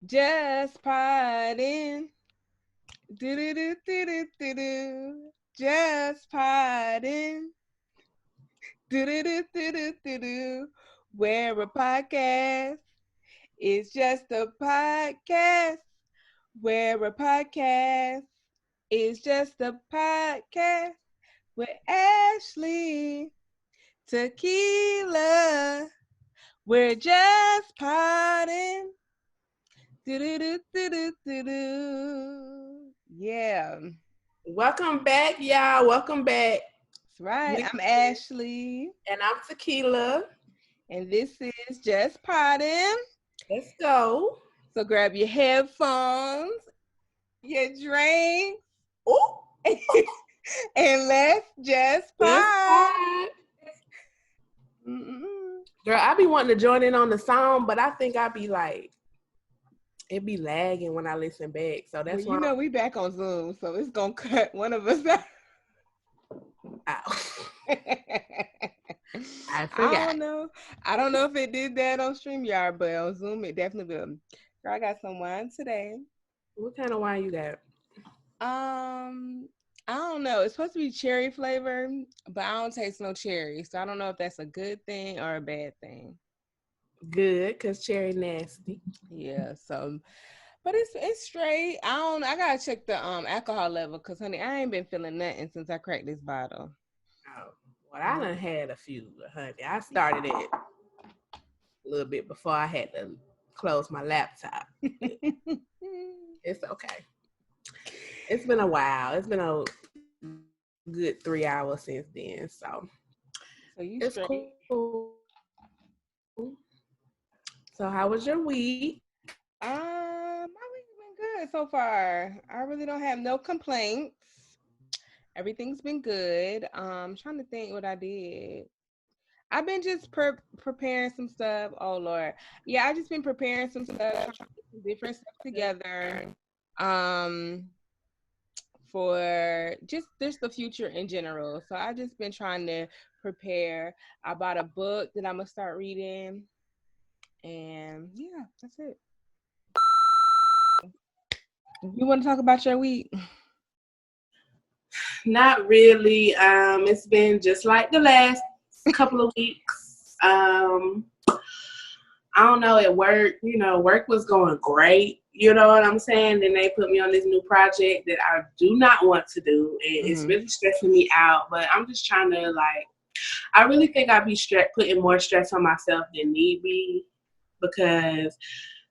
Just Poddin. Do do do do do do do. Just Poddin. Do do do do do do do. Where a podcast is just a podcast. Where a podcast is just a podcast with Ashley Tequila. We're just podding. Do. Yeah. Welcome back, y'all. Welcome back. That's right. I'm Ashley. And I'm Tequila. And this is Just Poddin. Let's go. So grab your headphones, your drinks, and let's just pod. Girl, I be wanting to join in on the song, but I think I be like, it be lagging when I listen back. So that's why. You know, we back on Zoom, so it's going to cut one of us out. I forgot. I don't know if it did that on StreamYard, but on Zoom, it definitely will. Girl, I got some wine today. What kind of wine you got? I don't know. It's supposed to be cherry flavor, but I don't taste no cherry. So I don't know if that's a good thing or a bad thing. Good, because cherry nasty. Yeah, so, but it's straight. I gotta check the alcohol level, because honey, I ain't been feeling nothing since I cracked this bottle. Oh, well, I done had a few, honey. I started it a little bit before I had to close my laptop. It's okay. It's been a while. It's been a good 3 hours since then. So you it's straight. Cool. So how was your week? My week's been good so far. I really don't have no complaints. Everything's been good. I'm trying to think what I did. I've been just preparing some stuff. Oh Lord. Yeah, I just been preparing some stuff, trying to put some different stuff together. For just the future in general. So I just been trying to prepare. I bought a book that I'm gonna start reading. And yeah, that's it. You want to talk about your week? Not really. It's been just like the last couple of weeks. I don't know, at work, work was going great. You know what I'm saying? Then they put me on this new project that I do not want to do. And it's really stressing me out. But I'm just trying to, I really think I'd be putting more stress on myself than need be, because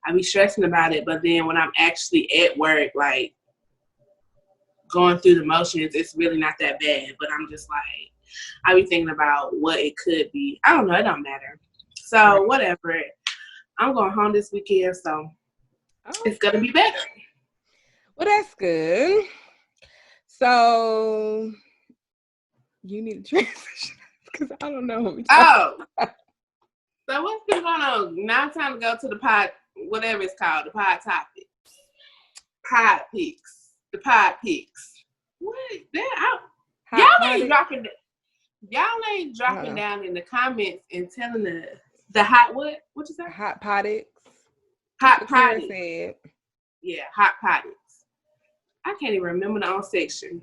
I be stressing about it. But then when I'm actually at work, going through the motions, it's really not that bad. But I'm just I be thinking about what it could be. I don't know. It don't matter. So whatever. I'm going home this weekend, so it's going to be better. Well, that's good. So you need a transition, because I don't know what we're talking about. So what's been going on? Now it's time to go to the pod, whatever it's called, the pod topic. Pod picks. The pod picks. What? Y'all ain't dropping down in the comments and telling the hot what? What you say? Hot pottix. Hot pottix. Yeah, hot pottix. I can't even remember the own section.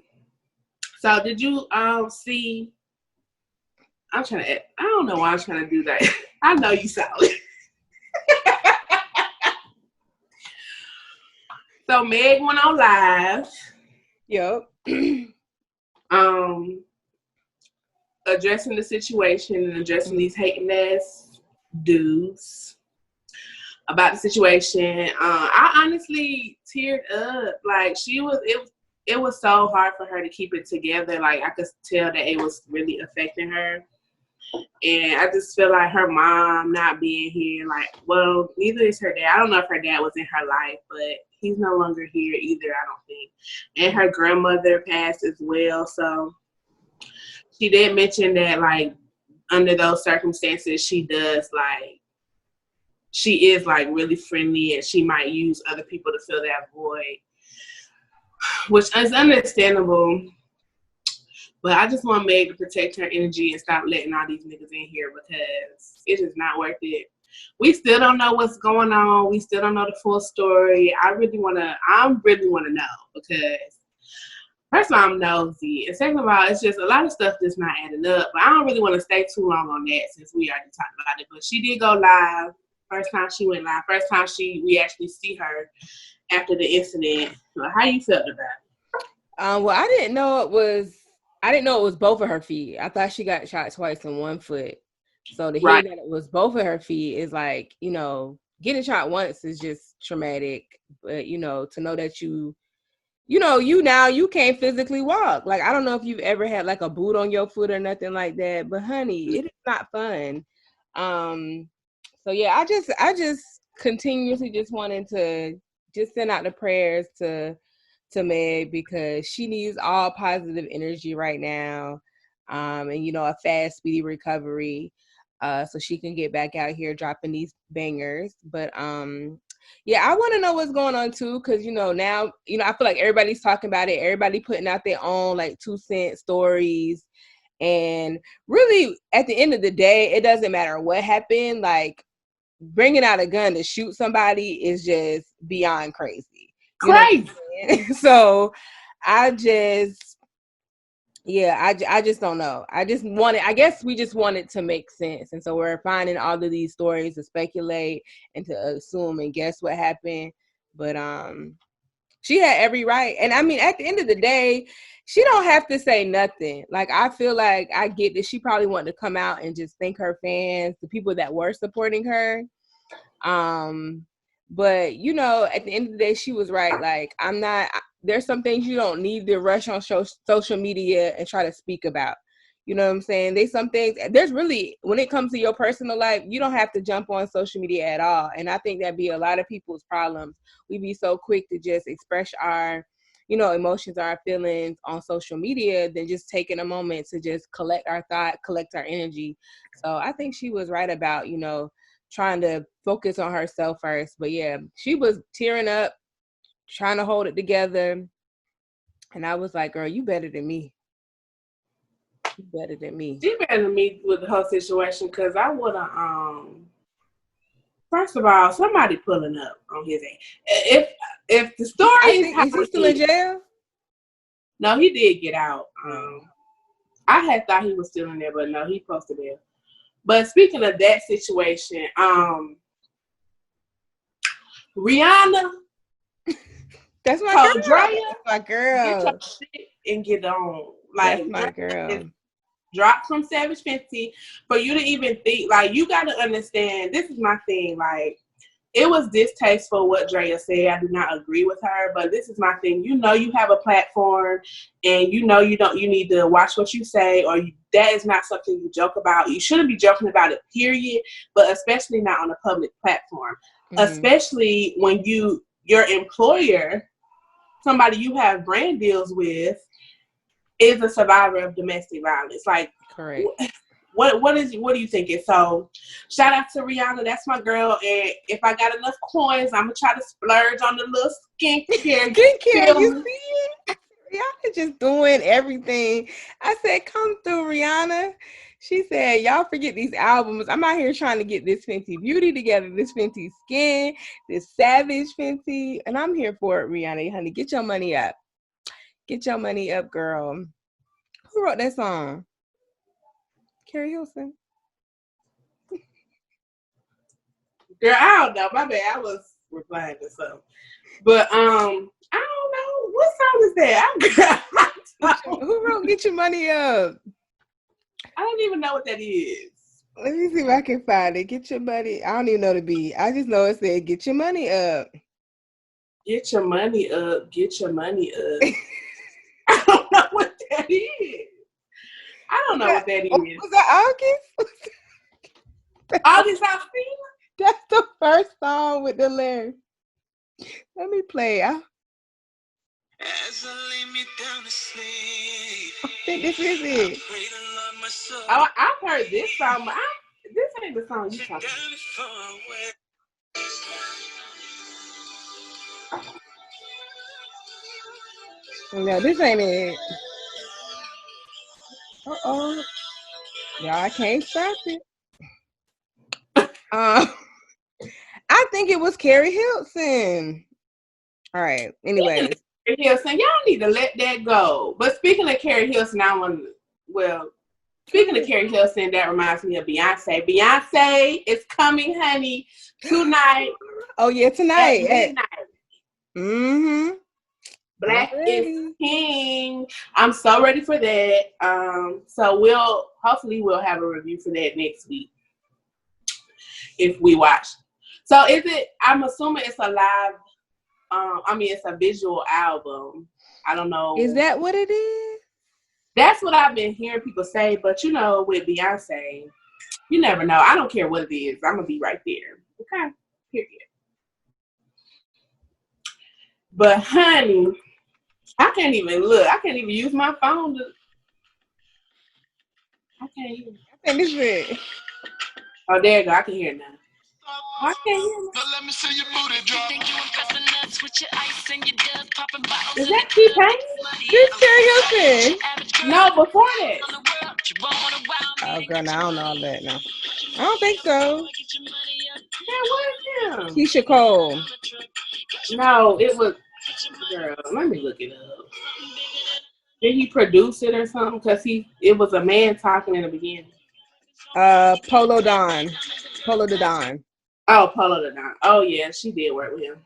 So did you see? I don't know why I'm trying to do that. I know you saw it. So Meg went on live. Yep. Addressing the situation and addressing these hating ass dudes about the situation. I honestly teared up. It was so hard for her to keep it together. I could tell that it was really affecting her. And I just feel like her mom not being here, neither is her dad. I don't know if her dad was in her life, but he's no longer here either, I don't think. And her grandmother passed as well. So she did mention that, under those circumstances, she is really friendly, and she might use other people to fill that void, which is understandable. But I just want Meg to protect her energy and stop letting all these niggas in here, because it is not worth it. we still don't know what's going on. We still don't know the full story. I really want to know because first of all, I'm nosy. And second of all, it's just a lot of stuff that's not adding up. But I don't really want to stay too long on that since we already talked about it. But she did go live. First time she went live. First time we actually see her after the incident. How you felt about it? Well, I didn't know it was both of her feet. I thought she got shot twice in one foot. So to hear that it was both of her feet is like, getting shot once is just traumatic. But, to know that you can't physically walk. Like, I don't know if you've ever had like a boot on your foot or nothing like that, but honey, it is not fun. So yeah, I just continuously just wanted to just send out the prayers to Meg because she needs all positive energy right now. And a fast, speedy recovery. So she can get back out here dropping these bangers. But yeah, I want to know what's going on too, because now I feel like everybody's talking about it. Everybody putting out their own like 2-cent stories, and really at the end of the day, it doesn't matter what happened. Like bringing out a gun to shoot somebody is just beyond crazy. Crazy. So I just don't know. I guess we just want it to make sense. And so we're finding all of these stories to speculate and to assume and guess what happened. But she had every right. And I mean, at the end of the day, she don't have to say nothing. Like, I feel like I get that she probably wanted to come out and just thank her fans, the people that were supporting her. But at the end of the day, she was right. Like, there's some things you don't need to rush on social media and try to speak about. You know what I'm saying? There's some things, when it comes to your personal life, you don't have to jump on social media at all. And I think that'd be a lot of people's problems. We be so quick to just express our, emotions, our feelings on social media than just taking a moment to just collect our thought, collect our energy. So I think she was right about, trying to focus on herself first. But yeah, she was tearing up, trying to hold it together. And I was like, girl, you better than me. You better than me. She better than me with the whole situation because I would have, first of all, somebody pulling up on his ass. If the story is he still in jail? No, he did get out. I had thought he was still in there, but no, he posted bail. But speaking of that situation, Rihanna, that's my girl. Drea, that's my girl. Get your shit and get on. Like, that's my girl. Drop from Savage Fenty for you to even think. Like, you got to understand. This is my thing. Like, it was distasteful what Drea said. I do not agree with her, but this is my thing. You have a platform, and you need to watch what you say, or that is not something you joke about. You shouldn't be joking about it, period, but especially not on a public platform. Mm-hmm. Especially when your employer, somebody you have brand deals with, is a survivor of domestic violence. Like, correct. What do you think? So shout out to Rihanna, that's my girl. And if I got enough coins, I'm gonna try to splurge on the little skincare. You see it? Rihanna just doing everything. I said, come through, Rihanna. She said, y'all forget these albums. I'm out here trying to get this Fenty Beauty together, this Fenty Skin, this Savage Fenty, and I'm here for it, Rihanna. Honey, get your money up. Get your money up, girl. Who wrote that song? Carrie Hilson. Girl, I don't know. My bad. I was replying to something. But I don't know. What song is that? Who wrote Get Your Money Up? I don't even know what that is. Let me see if I can find it. Get your money. I don't even know the beat. I just know it said get your money up. Get your money up. Get your money up. I don't know what that is. What that is. Was that August? August Alsina? That's the first song with the lyrics. Let me play. As I lay me down to sleep. I think this is it. Oh, I've heard this song, but this ain't the song you talking about. No, this ain't it. Uh-oh. Y'all, I can't stop it. think it was Carrie Hilton. All right. Anyways. Carrie Hilton, y'all need to let that go. But speaking of Carrie Hilton, speaking of Carrie Hilton, that reminds me of Beyonce. Beyonce is coming, honey, tonight. Oh, yeah, tonight. At midnight. Mm-hmm. Black is King. I'm so ready for that. So hopefully we'll have a review for that next week if we watch. So I'm assuming it's a live, it's a visual album. I don't know. Is that what it is? That's what I've been hearing people say, but with Beyonce, you never know. I don't care what it is. I'm going to be right there. Okay? Period. But, honey, I can't even look. I can't even use my phone to... I can't even... Oh, there you go. I can hear it now. I can't hear it now. Let me see your booty drop. Is that T-Pain? This Carrie Hilton. No, before that. Oh, girl, no, I don't know all that now. I don't think so. That was him. Keisha Cole. No, it was... Girl, let me look it up. Did he produce it or something? Because it was a man talking in the beginning. Polo Don. Polo the Don. Oh, Polo the Don. Oh, yeah, she did work with him.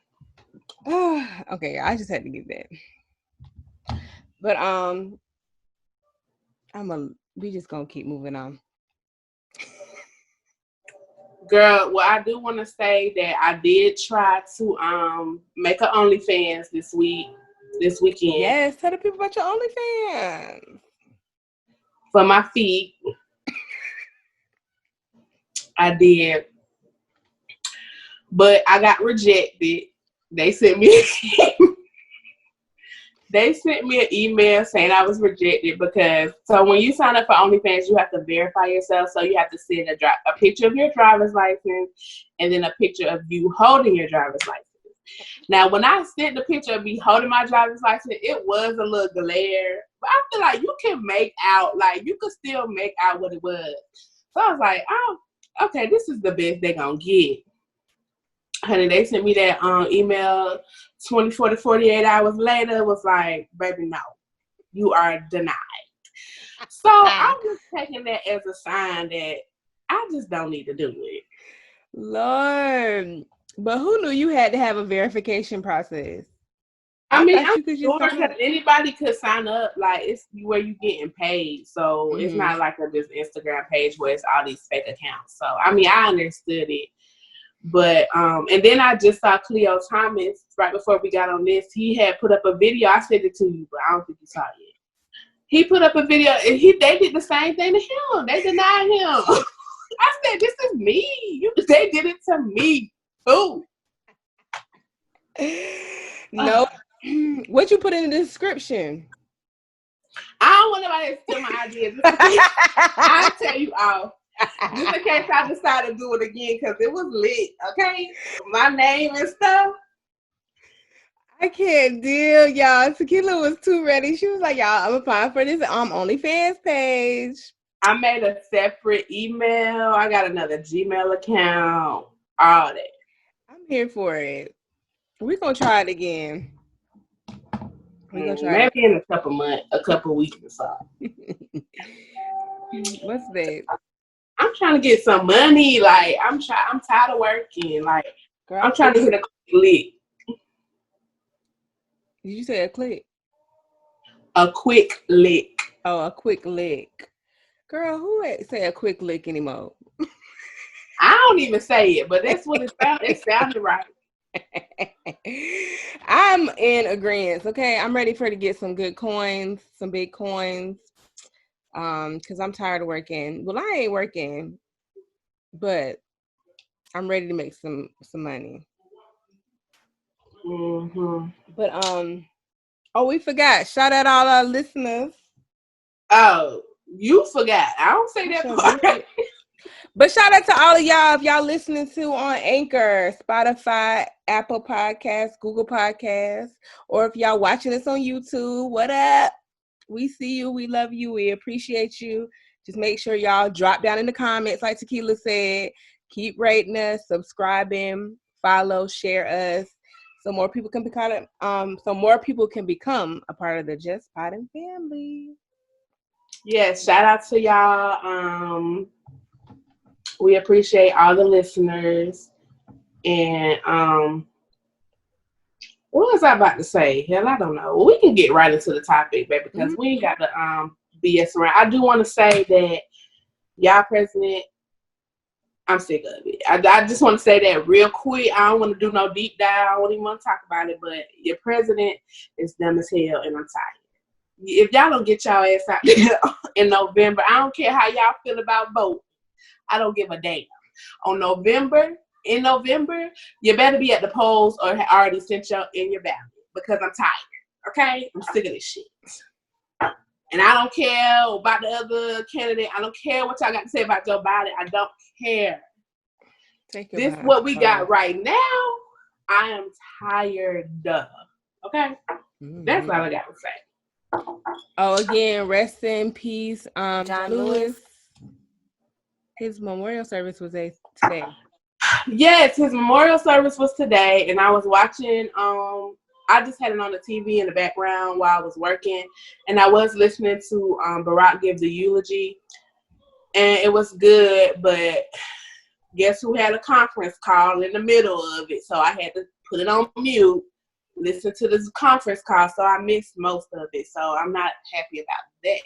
Okay, I just had to get that. But we just gonna keep moving on. Girl, well, I do want to say that I did try to make an OnlyFans this weekend. Yes, tell the people about your OnlyFans. For my feet. I did. But I got rejected. They sent me an email saying I was rejected because when you sign up for OnlyFans, you have to verify yourself. So you have to send a picture of your driver's license and then a picture of you holding your driver's license. Now, when I sent the picture of me holding my driver's license, it was a little glare. But I feel like you can make out, you could still make out what it was. So I was like, oh, okay, this is the best they're going to get. Honey, they sent me that email 24 to 48 hours later. Was like, baby, no, you are denied. So I'm just taking that as a sign that I just don't need to do it. Lord, but who knew you had to have a verification process? I'm sure because anybody could sign up. It's where you getting paid, so it's not like a just Instagram page where it's all these fake accounts. So I understood it. But and then I just saw Cleo Thomas right before we got on this. He had put up a video. I sent it to you, but I don't think you saw it yet. He put up a video and they did the same thing to him. They denied him. I said, "This is me. They did it to me too." No, what you put in the description? I don't want nobody to steal my ideas. I'll tell you all. Just in case I decide to do it again, because it was lit, okay? My name and stuff. I can't deal, y'all. Tequila was too ready. She was like, y'all, I'm applying for this OnlyFans page. I made a separate email. I got another Gmail account. All that. I'm here for it. We're going to try it again. We're going to try maybe in a couple weeks or so. What's that? I'm trying to get some money. I'm tired of working. Girl, I'm trying to hit a quick lick. Did you say a click? A quick lick. Oh, a quick lick. Girl, who say a quick lick anymore? I don't even say it, but that's what it sounded right. I'm in agreement. Okay, I'm ready to get some good coins, some big coins. Because I'm tired of working. Well, I ain't working, but I'm ready to make some money. Mm-hmm. But we forgot. Shout out all our listeners. Oh, you forgot. I don't say that part. But shout out to all of y'all if y'all listening to on Anchor, Spotify, Apple Podcasts, Google Podcasts, or if y'all watching us on YouTube. What up? We see you. We love you. We appreciate you. Just make sure y'all drop down in the comments, like Tequila said. Keep rating us, subscribing, follow, share us, so more people can become a part of the Just Poddin family. Yes, shout out to y'all. We appreciate all the listeners. And what was I about to say? Hell, I don't know. Well, we can get right into the topic, baby, because we ain't got to BS around. I do want to say that y'all president, I'm sick of it. I just want to say that real quick. I don't want to do no deep dive. I don't even want to talk about it, but your president is dumb as hell, and I'm tired. If y'all don't get y'all ass out there in November, I don't care how y'all feel about voting. I don't give a damn. In November, you better be at the polls or already sent in your ballot, because I'm tired. Okay? I'm sick of this shit. And I don't care about the other candidate. I don't care what y'all got to say about Joe Biden. I don't care. This is what we got right now. I am tired of. Okay? That's all I got to say. Oh, again, rest in peace, John Lewis. His memorial service was today. Yes, his memorial service was today, and I was watching. I just had it on the TV in the background while I was working, and I was listening to Barack give the eulogy, and it was good. But guess who had a conference call in the middle of it? So I had to put it on mute, listen to this conference call. So I missed most of it. So I'm not happy about that.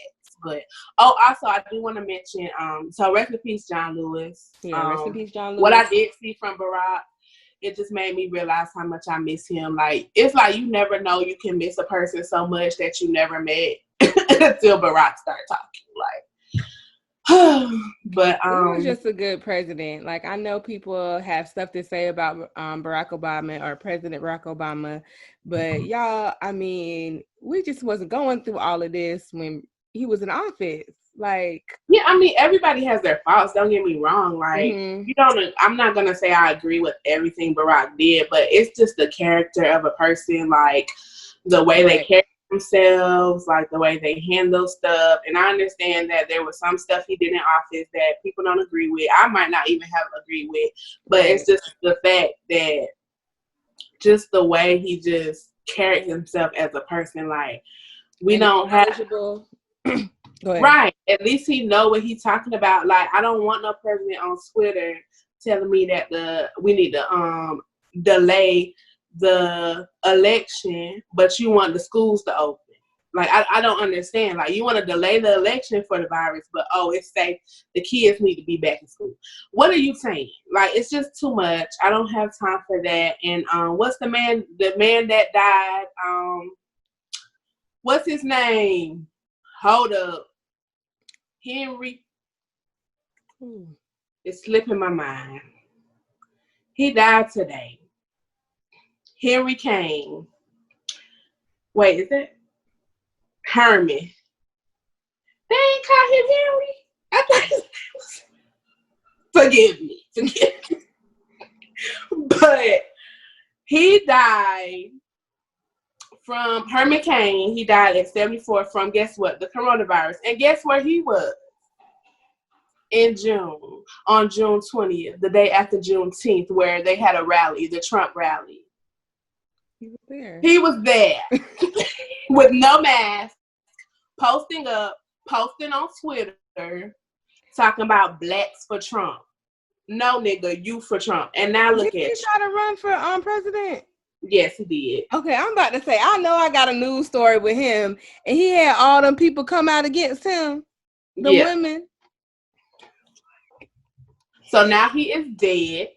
But also I do want to mention, so rest in peace, John Lewis. Yeah, rest in peace, John Lewis. What I did see from Barack, it just made me realize how much I miss him. Like, it's like you never know you can miss a person so much that you never met until Barack started talking. Like, but he was just a good president. Like, I know people have stuff to say about Barack Obama or President Barack Obama, but y'all, I mean, we just wasn't going through all of this when he was in office. Like, yeah, I mean, everybody has their faults. Don't get me wrong. Like, I'm not gonna say I agree with everything Barack did, but it's just the character of a person, like the way they carry themselves, like the way they handle stuff. And I understand that there was some stuff he did in office that people don't agree with. I might not even have agreed with, but it's just the fact that just the way he just carried himself as a person, like we don't have. Right. At least he know what he's talking about. Like, I don't want no president on Twitter telling me that we need to delay the election, but you want the schools to open. Like, I don't understand. Like, you want to delay the election for the virus, but it's safe. The kids need to be back in school. What are you saying? Like, it's just too much. I don't have time for that. And what's the man that died? What's his name? Hold up. Henry. It's slipping my mind. He died today. Henry Kane. Wait, is it Herman? They ain't call him Henry. I thought his name was. Forgive me. But he died from Herman Cain. He died at 74 from, guess what? The coronavirus. And guess where he was? In June, on June 20th, the day after Juneteenth, where they had a rally, the Trump rally. He was there with no mask, posting on Twitter, talking about blacks for Trump. No, nigga, you for Trump. And now look at you. Did he try to run for president? Yes, he did. Okay, I'm about to say, I know I got a news story with him, and he had all them people come out against him, the women. So now he is dead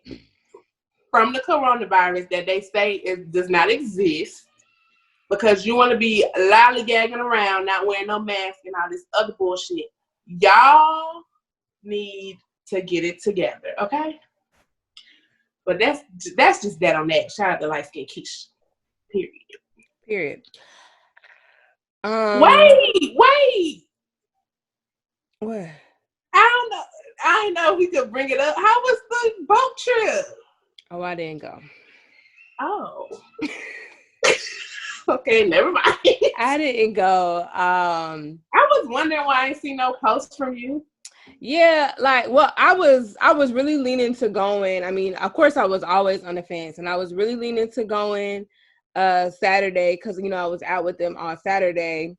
from the coronavirus that they say does not exist, because you want to be lollygagging around, not wearing no mask and all this other bullshit. Y'all need to get it together, okay? But that's just that on that. Shout out to light skin Keisha. Period. Wait. What? I don't know. I didn't know we could bring it up. How was the boat trip? Oh, I didn't go. Oh. Okay, never mind. I didn't go. I was wondering why I ain't seen no posts from you. Yeah, like, well, I was really leaning to going. I mean, of course I was always on the fence, and I was really leaning to going Saturday because I was out with them on Saturday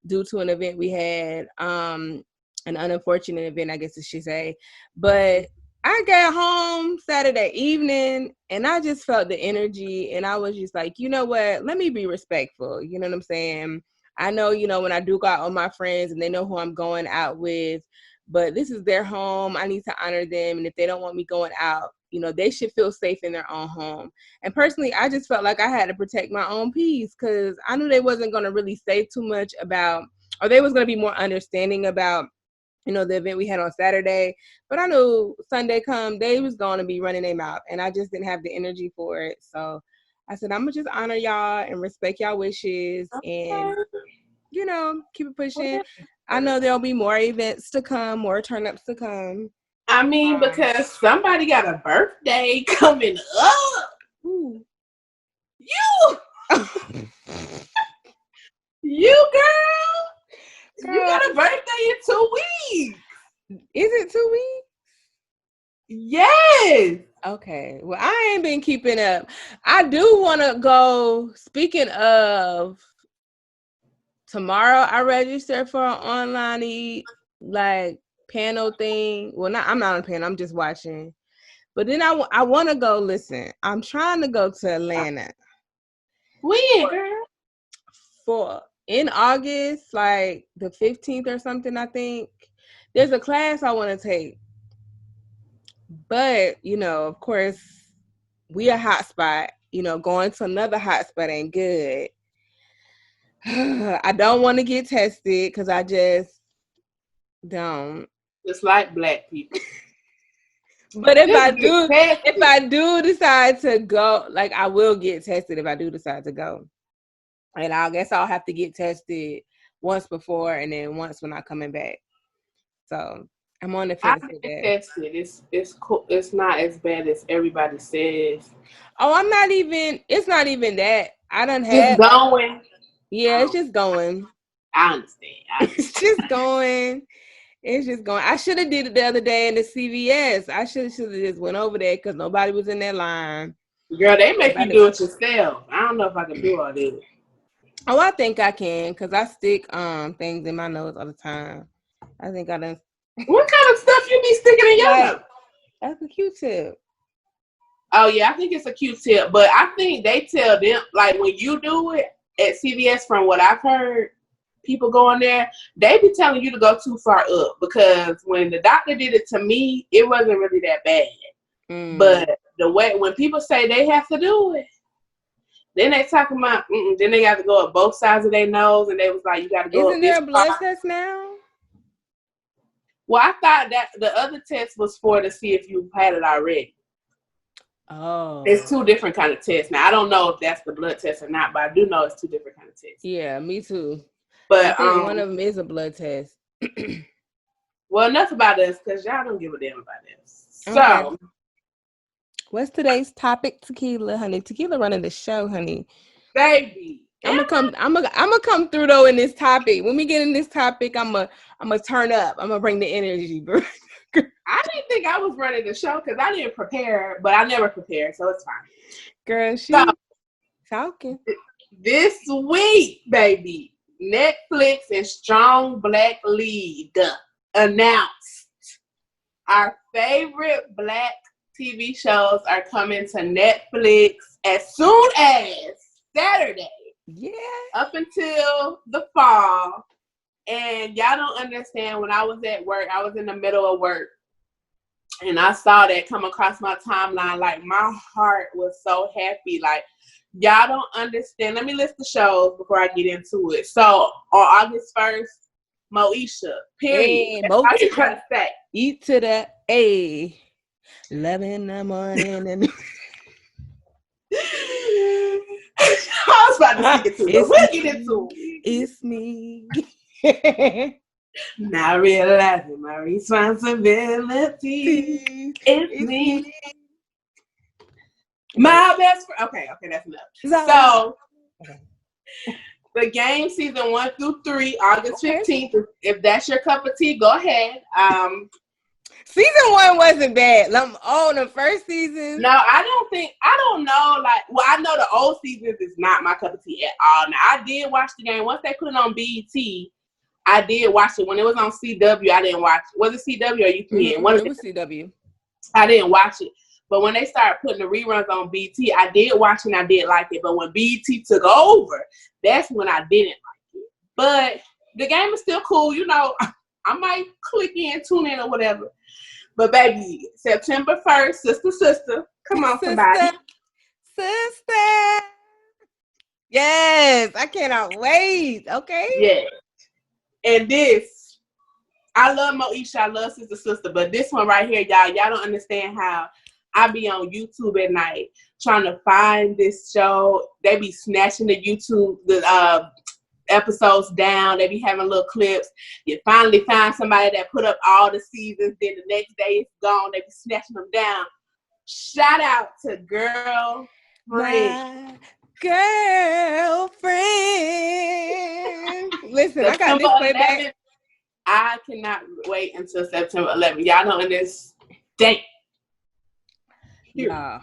due to an event we had, an unfortunate event, I guess I should say. But I got home Saturday evening and I just felt the energy, and I was just like, you know what, let me be respectful. You know what I'm saying? I know, when I do go out with my friends and they know who I'm going out with, but this is their home. I need to honor them. And if they don't want me going out, they should feel safe in their own home. And personally, I just felt like I had to protect my own peace because I knew they wasn't going to really say too much about, or they was going to be more understanding about, the event we had on Saturday. But I knew Sunday come, they was going to be running their mouth, and I just didn't have the energy for it. So I said, I'm going to just honor y'all and respect y'all wishes and, keep it pushing. I know there'll be more events to come, more turn-ups to come. I mean, because somebody got a birthday coming up. Ooh. You! You, girl! You got a birthday in 2 weeks. Is it 2 weeks? Yes. Okay. Well, I ain't been keeping up. I do want to go. Speaking of, tomorrow I registered for an online panel thing. Well, I'm not on a panel. I'm just watching. But then I want to go. Listen, I'm trying to go to Atlanta. When, girl? In August, like the 15th or something, I think. There's a class I want to take. But, of course, we a hot spot. Going to another hot spot ain't good. I don't want to get tested because I just don't. Just like black people. But if I do decide to go, like, I will get tested if I do decide to go. And I guess I'll have to get tested once before and then once when I'm coming back. So I'm on the fence with that. Tested. It's cool. It's not as bad as everybody says. Oh, it's not even that. I done had. Just going. Yeah, it's just going. I understand. It's just going. It's just going. I should have did it the other day in the CVS. I should have just went over there because nobody was in that line. Girl, they make you do it yourself. I don't know if I can do all this. Oh, I think I can because I stick things in my nose all the time. I think I done. What kind of stuff you be sticking in your nose? That's a Q-tip. Oh yeah, I think it's a Q-tip, but I think they tell them like when you do it at CVS. From what I've heard, people going there, they be telling you to go too far up because when the doctor did it to me, it wasn't really that bad. But the way when people say they have to do it. Then they talking about, then they got to go up both sides of their nose, and they was like, you got to go. Isn't there a blood test now? Well, I thought that the other test was to see if you had it already. Oh. It's 2 different kind of tests. Now, I don't know if that's the blood test or not, but I do know it's 2 different kind of tests. Yeah, me too. But I think one of them is a blood test. Well, enough about us, because y'all don't give a damn about this. Okay. So. What's today's topic, Tequila, honey? Tequila running the show, honey. Baby. I'm gonna come through though in this topic. When we get in this topic, I'm gonna turn up. I'm gonna bring the energy, bro. I didn't think I was running the show because I didn't prepare, but I never prepared, so it's fine. Girl, she's talking. This week, baby, Netflix and Strong Black League announced our favorite Black TV shows are coming to Netflix as soon as Saturday. Yeah. Up until the fall. And y'all don't understand, when I was at work, I was in the middle of work, and I saw that come across my timeline. Like, my heart was so happy. Like, y'all don't understand. Let me list the shows before I get into it. So, on August 1st, Moesha, period. Hey, Moesha. Eat to the A. 11 in the morning. And I was about to get into it. We'll get into it. It's me. Now realizing my responsibility. It's me. My best friend. Okay, that's enough. So, the game season 1 through 3, August 15th. If that's your cup of tea, go ahead. Season 1 wasn't bad. The first season. No, I don't know. Like, well, I know the old seasons is not my cup of tea at all. Now, I did watch the game. Once they put it on BET, I did watch it. When it was on CW, I didn't watch it. Was it CW or UPN? Mm-hmm. It was CW. I didn't watch it. But when they started putting the reruns on BT, I did watch it and I did like it. But when BT took over, that's when I didn't like it. But the game is still cool. You know, I might click in, tune in or whatever. But baby, September 1st, sister. Come on, somebody. Sister. Yes, I cannot wait. Okay. Yeah. And this, I love Moesha, I love sister. But this one right here, y'all don't understand how I be on YouTube at night trying to find this show. They be snatching the episodes down. They be having little clips. You finally find somebody that put up all the seasons. Then the next day it's gone. They be snatching them down. Shout out to Girlfriend. My girlfriend. Listen, I got this playback. I cannot wait until September 11th. Y'all know in this date. Yeah.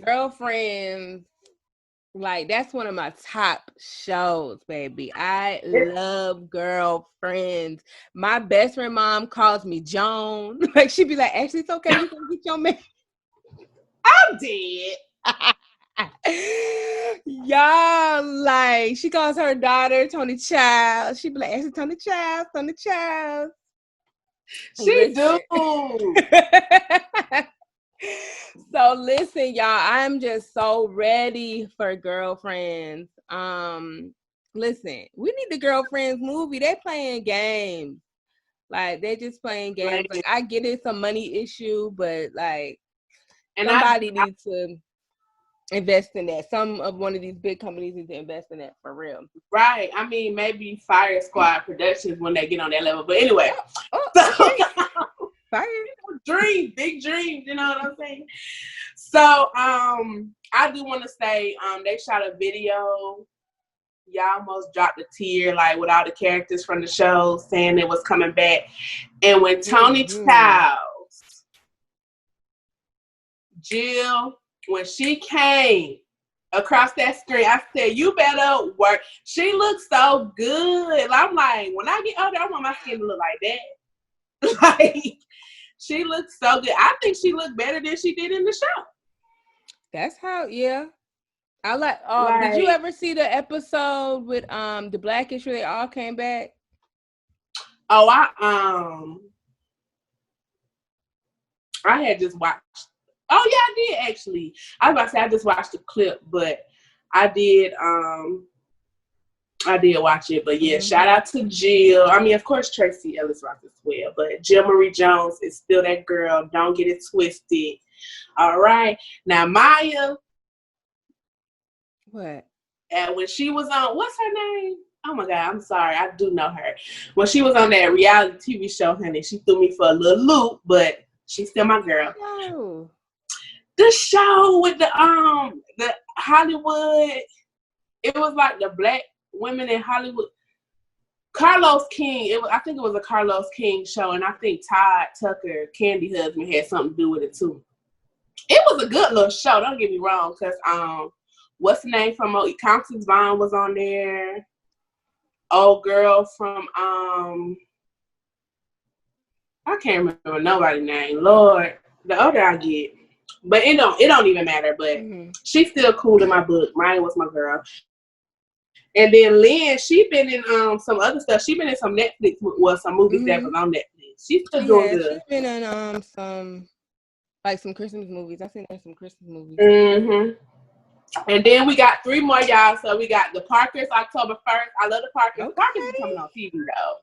Girlfriends, like, that's one of my top shows, baby. I love Girlfriends. My best friend mom calls me Joan. Like, she'd be like, Ashley, it's okay, you can get your man. I'm dead. Y'all, like, she calls her daughter Tony Child. She'd be like, Ashley, Tony Child. She do. So listen, y'all, I'm just so ready for Girlfriends. Listen, we need the Girlfriends movie. They playing games. Like, they just playing games. Like, I get it's a money issue, but like, somebody needs to invest in that. One of these big companies need to invest in that for real. Right. I mean, maybe Fire Squad Productions when they get on that level. But anyway. Okay. Fire. Big dreams, you know what I'm saying? So, I do want to say, they shot a video. Y'all almost dropped a tear, like, with all the characters from the show saying it was coming back. And when Tony Childs, Jill, when she came across that screen, I said, you better work. She looks so good. I'm like, when I get older, I want my skin to look like that. Like, she looks so good. I think she looked better than she did in the show. That's how, yeah. I like, did you ever see the episode with the Blackish where they all came back? Oh, I had just watched. Oh yeah, I did actually. I was about to say I just watched the clip, but I did watch it. But yeah, shout out to Jill. I mean, of course, Tracy Ellis Ross as well, but Jill Marie Jones is still that girl. Don't get it twisted. All right, now Maya. What? And when she was on, what's her name? Oh my God, I'm sorry, I do know her. When she was on that reality TV show, honey, she threw me for a little loop, but she's still my girl. No. The show with the Hollywood, it was like the black women in Hollywood. Carlos King, I think it was a Carlos King show, and I think Todd Tucker, Candy husband, had something to do with it too. It was a good little show, don't get me wrong, because what's the name from Constance Vaughn was on there. Old girl from I can't remember nobody's name. Lord, the older I get. But it don't even matter. But she's still cool in my book. Mine was my girl. And then Lynn, she been in some other stuff. She been in some Netflix, some movies that was on Netflix. She's still doing good. She's been in some Christmas movies. I've seen her in some Christmas movies. And then we got 3 more, y'all. So we got the Parkers October 1st. I love the Parkers. Okay. The Parkers be coming on TV though.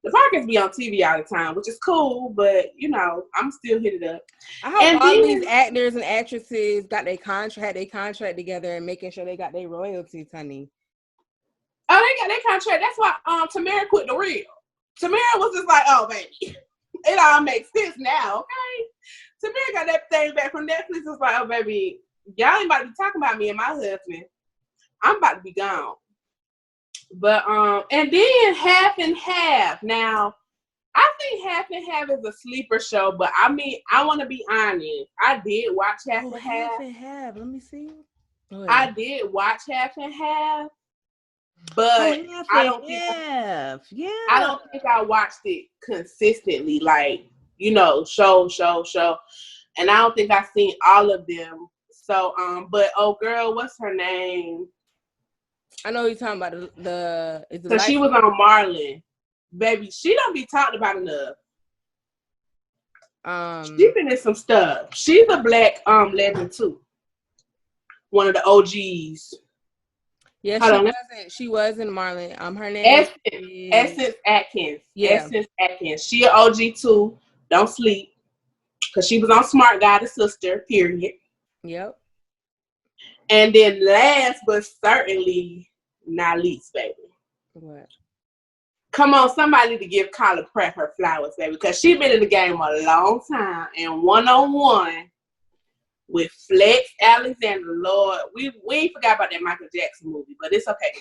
The Parkers be on TV all the time, which is cool, but you know, I'm still hit it up. I hope all these actors and actresses got their contract together and making sure they got their royalties, honey. Oh, they got their contract. That's why Tamara quit the real. Tamara was just like, oh baby, it all makes sense now, okay? Tamara got that thing back from Netflix. It's like, oh baby, y'all ain't about to be talking about me and my husband. I'm about to be gone. But and then half and half. Now, I think Half and Half is a sleeper show, but I mean, I want to be honest. I did watch Half and Half. Half and Half. Let me see. I did watch Half and Half, but I don't think I watched it consistently, like, you know, show. And I don't think I've seen all of them. So, but girl, what's her name? I know you're talking about the so she was on Marlon. Baby, she don't be talked about enough. She been in some stuff. She's a black legend too. One of the OGs. Yeah, she was in Marlon. Her name Essence Atkins. Yeah. Essence Atkins. She an OG too. Don't sleep. Because she was on Smart Guy, the sister, period. Yep. And then last but certainly not least, baby. What? Come on, somebody to give Kyla Pratt her flowers, baby. Because she been in the game a long time. And one-on-one with Flex Alexander, Lord. We ain't forgot about that Michael Jackson movie, but it's okay.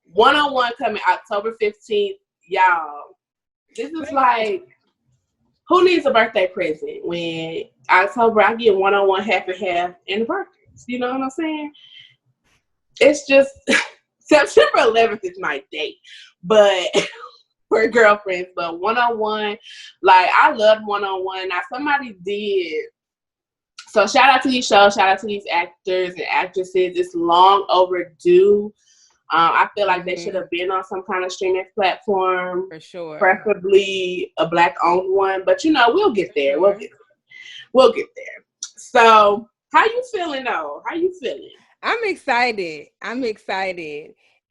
One-on-one coming October 15th. Y'all, this is like, who needs a birthday present when October I get one-on-one Half and Half and the birthdays? You know what I'm saying? It's just September 11th is my date, but for girlfriends. But one-on-one, like I love one-on-one. Now somebody did. So shout out to these shows, shout out to these actors and actresses. It's long overdue. I feel like they should have been on some kind of streaming platform. For sure. Preferably a black-owned one. But, you know, we'll get there. We'll get there. So, how you feeling, though? How you feeling? I'm excited.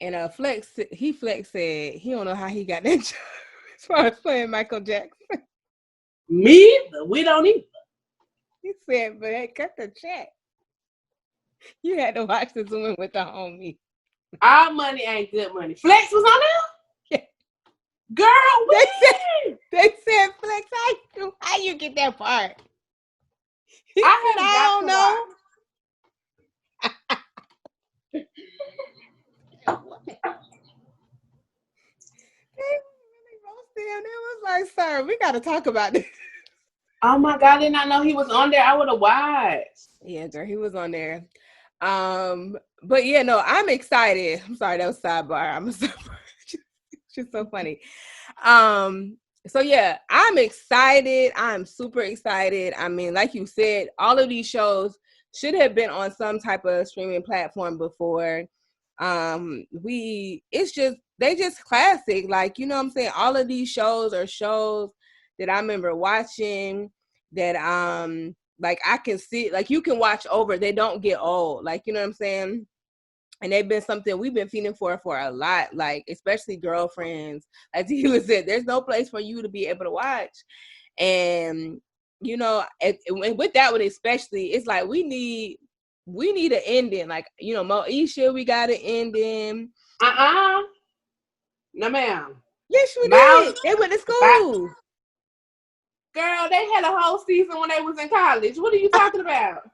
And Flex said he don't know how he got that job as far as playing Michael Jackson. Me either. We don't either. He said, but hey, cut the check. You had to watch this woman with the homie. Our money ain't good money. Flex was on there? Yeah. Girl, they said Flex, how you get that part? I don't know. They really roasted him. It was like, sir, we got to talk about this. Oh my God, I did not know he was on there. I would have watched. Yeah, girl, he was on there. But yeah, no, I'm excited. I'm sorry, that was sidebar. I'm a sidebar. It's just so funny. So yeah, I'm excited. I'm super excited. I mean, like you said, all of these shows should have been on some type of streaming platform before. They just classic. Like, you know what I'm saying? All of these shows are shows that I remember watching that like I can see, like you can watch over, they don't get old. Like, you know what I'm saying? And they've been something we've been feeding for a lot, like especially Girlfriends. Like Tequila said, there's no place for you to be able to watch. And, you know, and with that one especially, it's like we need an ending. Like, you know, Moesha, we got an ending. No, ma'am. Yes, we did. They went to school. Girl, they had a whole season when they was in college. What are you talking about?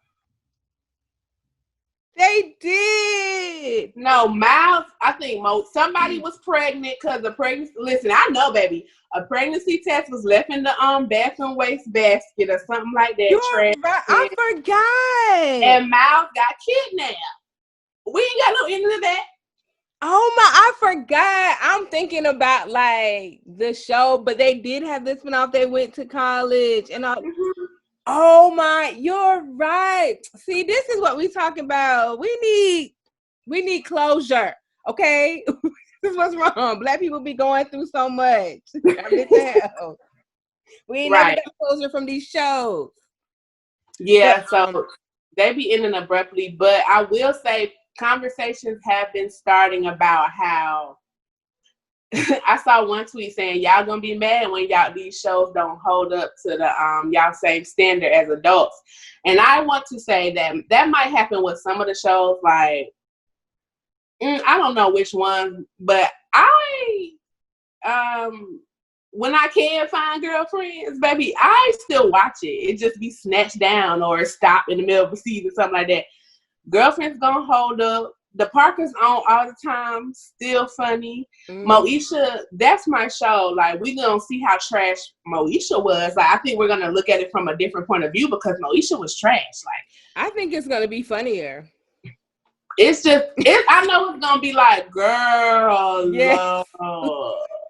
They did. No, Miles, I think somebody was pregnant because of pregnancy. Listen, I know, baby. A pregnancy test was left in the bathroom waste basket or something like that. Right. I forgot. And Miles got kidnapped. We ain't got no end of that. Oh my, I forgot. I'm thinking about like the show, but they did have this one off. They went to college and all. Mm-hmm. Oh my, you're right. See, this is what we talking about. We need closure. Okay. This is what's wrong. Black people be going through so much. We ain't never got closure from these shows. Yeah, but, so they be ending abruptly, but I will say conversations have been starting about how I saw one tweet saying y'all gonna be mad when these shows don't hold up to the y'all same standard as adults. And I want to say that might happen with some of the shows, like I don't know which one, but when I can find Girlfriends, baby, I still watch it. It just be snatched down or stop in the middle of a season, something like that. Girlfriends gonna hold up. The Parkers on all the time, still funny. Moesha, that's my show. Like, we gonna see how trash Moesha was. Like, I think we're gonna look at it from a different point of view because Moesha was trash. Like, I think it's gonna be funnier. It's just, I know it's gonna be like, girl, yes.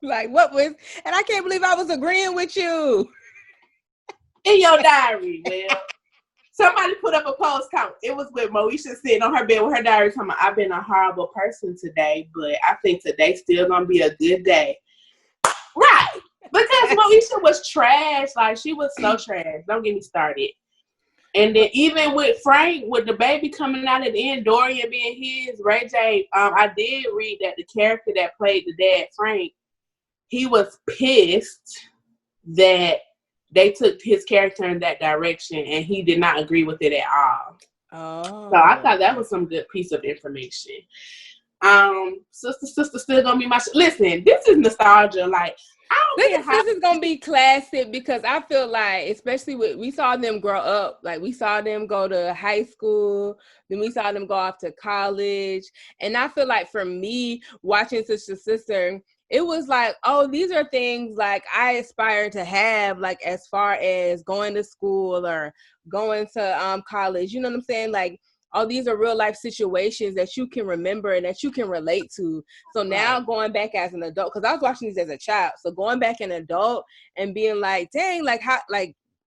Like, what was? And I can't believe I was agreeing with you in your diary. Well. Somebody put up a post count. It was with Moesha sitting on her bed with her diary talking about, I've been a horrible person today, but I think today's still going to be a good day. Right. Because Moesha was trash. Like, she was so trash. Don't get me started. And then even with Frank, with the baby coming out at the end, Dorian being his, Ray J, I did read that the character that played the dad, Frank, he was pissed that they took his character in that direction, and he did not agree with it at all. Oh. So I thought that was some good piece of information. Sister still gonna be my listen, this is nostalgia. Like, this is gonna be classic because I feel like, especially we saw them grow up. Like, we saw them go to high school, then we saw them go off to college. And I feel like for me, watching Sister, it was like, oh, these are things like I aspire to have, like as far as going to school or going to college. You know what I'm saying? Like, all these are real life situations that you can remember and that you can relate to. So now going back as an adult, because I was watching these as a child. So going back an adult and being like, dang,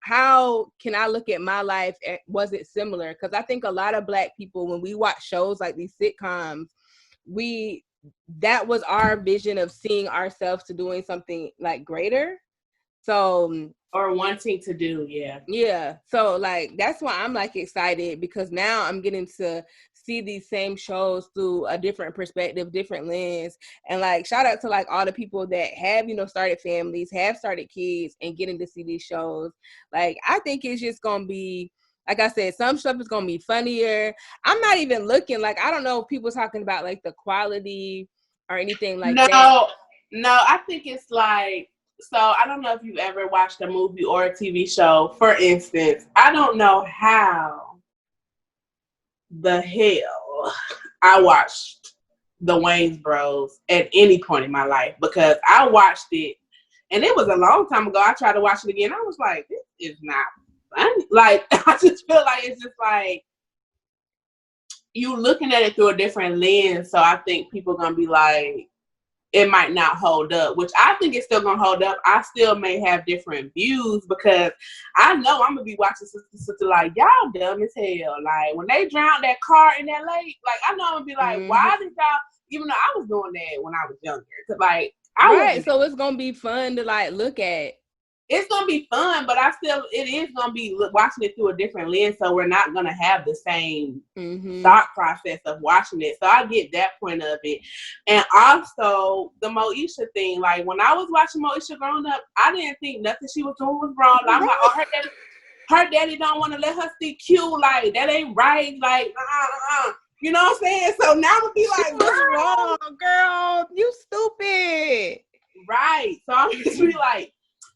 how can I look at my life? Was it similar? Because I think a lot of Black people, when we watch shows like these sitcoms, that was our vision of seeing ourselves to doing something like greater. So, or wanting to do, yeah. So like, that's why I'm like excited, because now I'm getting to see these same shows through a different perspective, different lens. And like, shout out to like all the people that have, started families, have started kids, and getting to see these shows. Like, I think it's just gonna be, like I said, some stuff is gonna be funnier. I'm not even looking, like, I don't know if people talking about like the quality or anything like that. No, I think it's like, so I don't know if you've ever watched a movie or a TV show. For instance, I don't know how the hell I watched the Wayans Bros at any point in my life, because I watched it and it was a long time ago. I tried to watch it again. I was like, this is not funny. Like, I just feel like it's just like you looking at it through a different lens. So I think people are gonna be like, it might not hold up, which I think it's still gonna hold up. I still may have different views, because I know I'm gonna be watching Sister like, y'all dumb as hell. Like, when they drowned that car in that lake, like, I know I'm gonna be like, why did y'all? Even though I was doing that when I was younger, cause like, so it's gonna be fun to like look at. It's gonna be fun, but it is gonna be watching it through a different lens, so we're not gonna have the same thought process of watching it. So I get that point of it, and also the Moesha thing. Like, when I was watching Moesha growing up, I didn't think nothing she was doing was wrong. I'm like, oh, her daddy don't want to let her see Q. Like, that ain't right. Like, you know what I'm saying? So now I'm gonna be like, what's wrong, girl? You stupid. Right. So I'm just be like,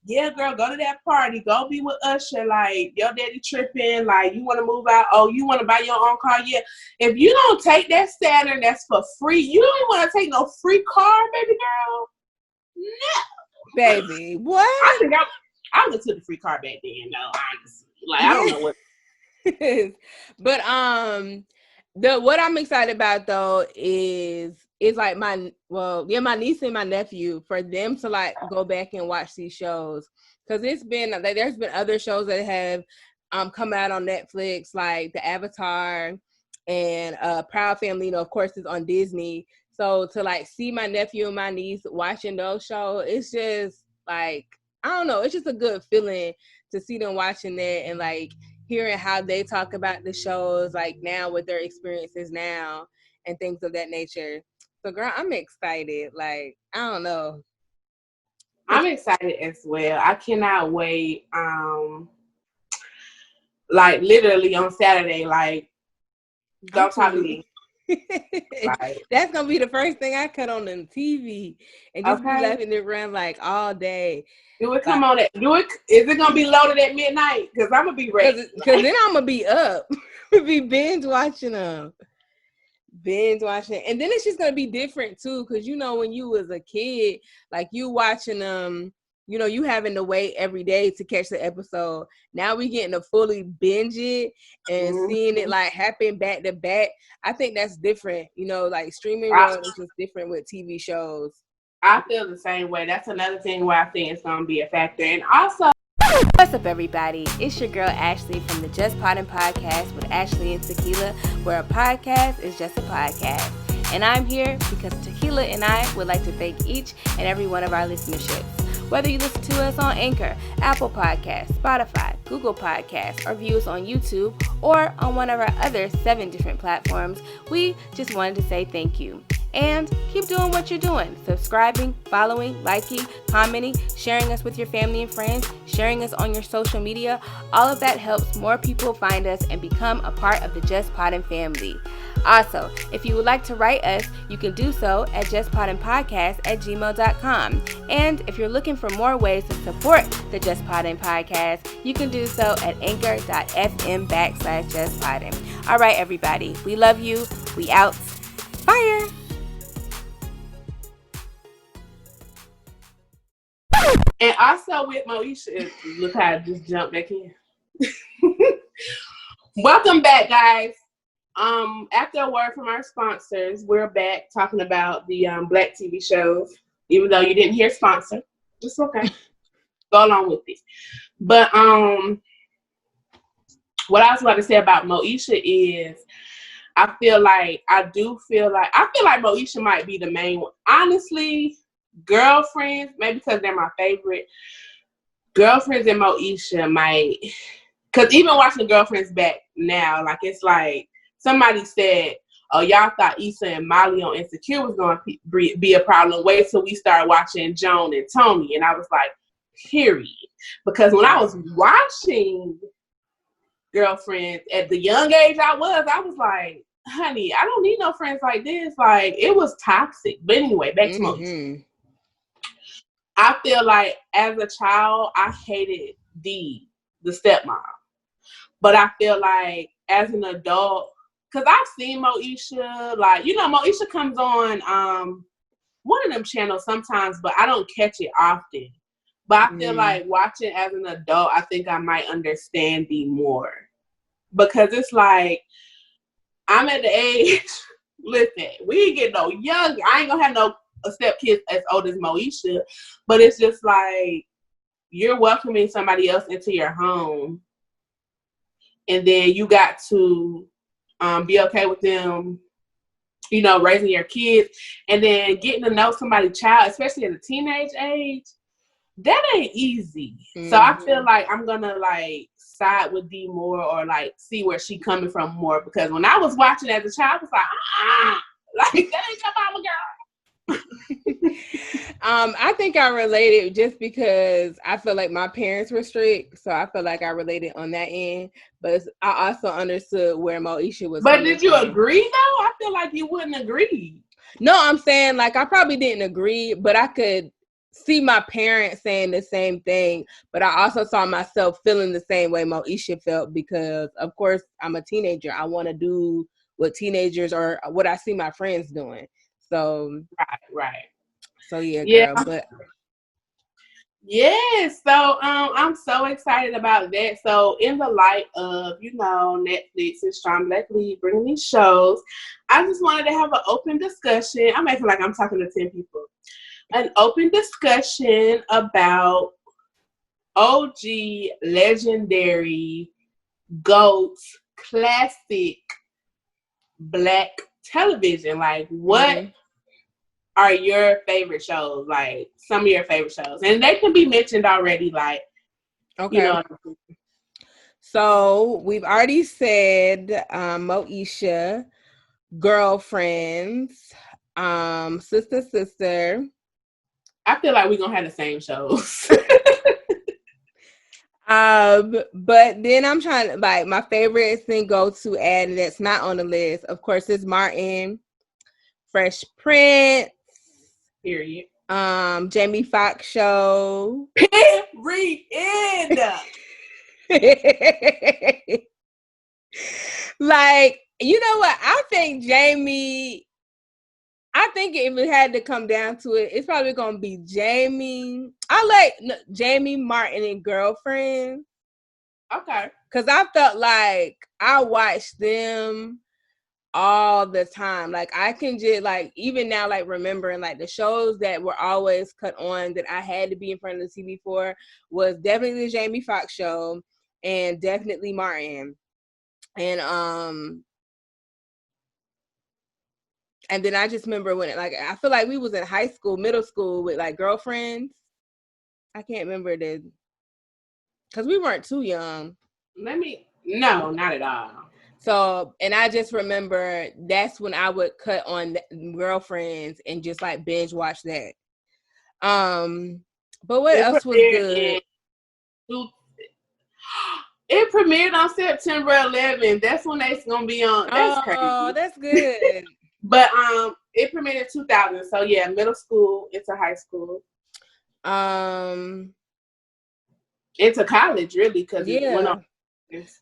yeah, girl, go to that party. Go be with Usher. Like, your daddy tripping. Like, you want to move out? Oh, you want to buy your own car? Yeah. If you don't take that Saturn, that's for free. You don't even want to take no free car, baby girl. No. Baby, what? I think I would have took the free car back then, though, honestly. Like, I don't know what. But what I'm excited about though is like my niece and my nephew, for them to like go back and watch these shows, because it's been like, there's been other shows that have come out on Netflix, like the Avatar and Proud Family, of course, is on Disney. So to like see my nephew and my niece watching those shows, it's just like, I don't know, it's just a good feeling to see them watching that and like hearing how they talk about the shows, like now with their experiences now and things of that nature. So girl, I'm excited. Like, I don't know. I'm excited as well. I cannot wait. Like, literally on Saturday, like, don't talk to me. Like, that's gonna be the first thing I cut on the TV and just be letting it run like all day. Do it come on at do it? Is it gonna be loaded at midnight? Because I'm gonna be ready. Because then I'm gonna be up, be binge watching them. binge watching, and then it's just gonna be different too, because you know when you was a kid, like you watching you know, you having to wait every day to catch the episode. Now we getting to fully binge it and seeing it like happen back to back. I think that's different. You know, like streaming world is just different with TV shows. I feel the same way. That's another thing where I think it's gonna be a factor. And also, what's up, everybody? It's your girl Ashley from the Just Poddin Podcast with Ashley and Tequila, where a podcast is just a podcast. And I'm here because Tequila and I would like to thank each and every one of our listenerships. Whether you listen to us on Anchor, Apple Podcasts, Spotify, Google Podcasts, or view us on YouTube, or on one of our other 7 different platforms, we just wanted to say thank you. And keep doing what you're doing. Subscribing, following, liking, commenting, sharing us with your family and friends, sharing us on your social media. All of that helps more people find us and become a part of the Just Poddin family. Also, if you would like to write us, you can do so at justpoddinpodcast@gmail.com. And if you're looking for more ways to support the Just Poddin Podcast, you can do so at anchor.fm/justpoddin. All right, everybody. We love you. We out. Fire. And also with Moesha, look how I just jumped back in. Welcome back, guys. After a word from our sponsors, we're back talking about the Black TV shows. Even though you didn't hear sponsor, it's okay. Go along with it. But what I was about to say about Moesha is, I feel like Moesha might be the main one. Honestly, Girlfriends, maybe because they're my favorite. Girlfriends and Moesha might, because even watching Girlfriends back now, like it's like somebody said, "Oh, y'all thought Issa and Molly on Insecure was going to be a problem. Wait till we start watching Joan and Tony." And I was like, period. Because when I was watching Girlfriends at the young age I was like, honey, I don't need no friends like this. Like, it was toxic. But anyway, back to Moesha. I feel like as a child, I hated the stepmom. But I feel like as an adult, because I've seen Moesha, like, you know, Moesha comes on one of them channels sometimes, but I don't catch it often. But I feel like watching as an adult, I think I might understand the more. Because it's like, I'm at the age, listen, we ain't getting no younger. I ain't gonna have no stepkids as old as Moesha, but it's just like you're welcoming somebody else into your home, and then you got to be okay with them, you know, raising your kids, and then getting to know somebody's child, especially at a teenage age. That ain't easy. So I feel like I'm gonna like side with D more, or like see where she coming from more, because when I was watching as a child, I was like, like that ain't your mama, girl. I think I related just because I feel like my parents were strict, so I feel like I related on that end. But I also understood where Moesha was. But did you agree though? I feel like you wouldn't agree. No, I'm saying like I probably didn't agree, but I could see my parents saying the same thing. But I also saw myself feeling the same way Moesha felt, because of course I'm a teenager. I want to do what teenagers or what I see my friends doing. So right. So yeah, girl, but yes. So I'm so excited about that. So in the light of, you know, Netflix and Strong Black Lead bringing these shows, I just wanted to have an open discussion. I'm acting like I'm talking to 10 people. An open discussion about OG, legendary, GOAT, classic Black television. Like, what are your favorite shows? Like, some of your favorite shows. And they can be mentioned already, like, okay. You know. So, we've already said Moesha, Girlfriends, Sister. I feel like we're going to have the same shows. But then I'm trying to, like, my favorite thing go to add, and that's not on the list, of course, is Martin, Fresh Prince, period. Jamie Foxx show, period. Like, you know what? I think Jamie, I think if it had to come down to it, it's probably going to be Jamie. I like Jamie, Martin, and Girlfriend. Okay. Because I felt like I watched them all the time. Like, I can just, like, even now, like, remembering, like, the shows that were always cut on that I had to be in front of the TV for was definitely the Jamie Foxx show and definitely Martin. And then I just remember when, like, I feel like we was in high school, middle school with, like, Girlfriends. I can't remember because we weren't too young. No, not at all. So, and I just remember that's when I would cut on Girlfriends and just, like, binge watch that. But what else was good? It premiered on September 11th. That's when it's gonna be on. That's crazy. Oh, that's good. But it premiered in 2000. So yeah, middle school into high school. Into college, really, because it went on.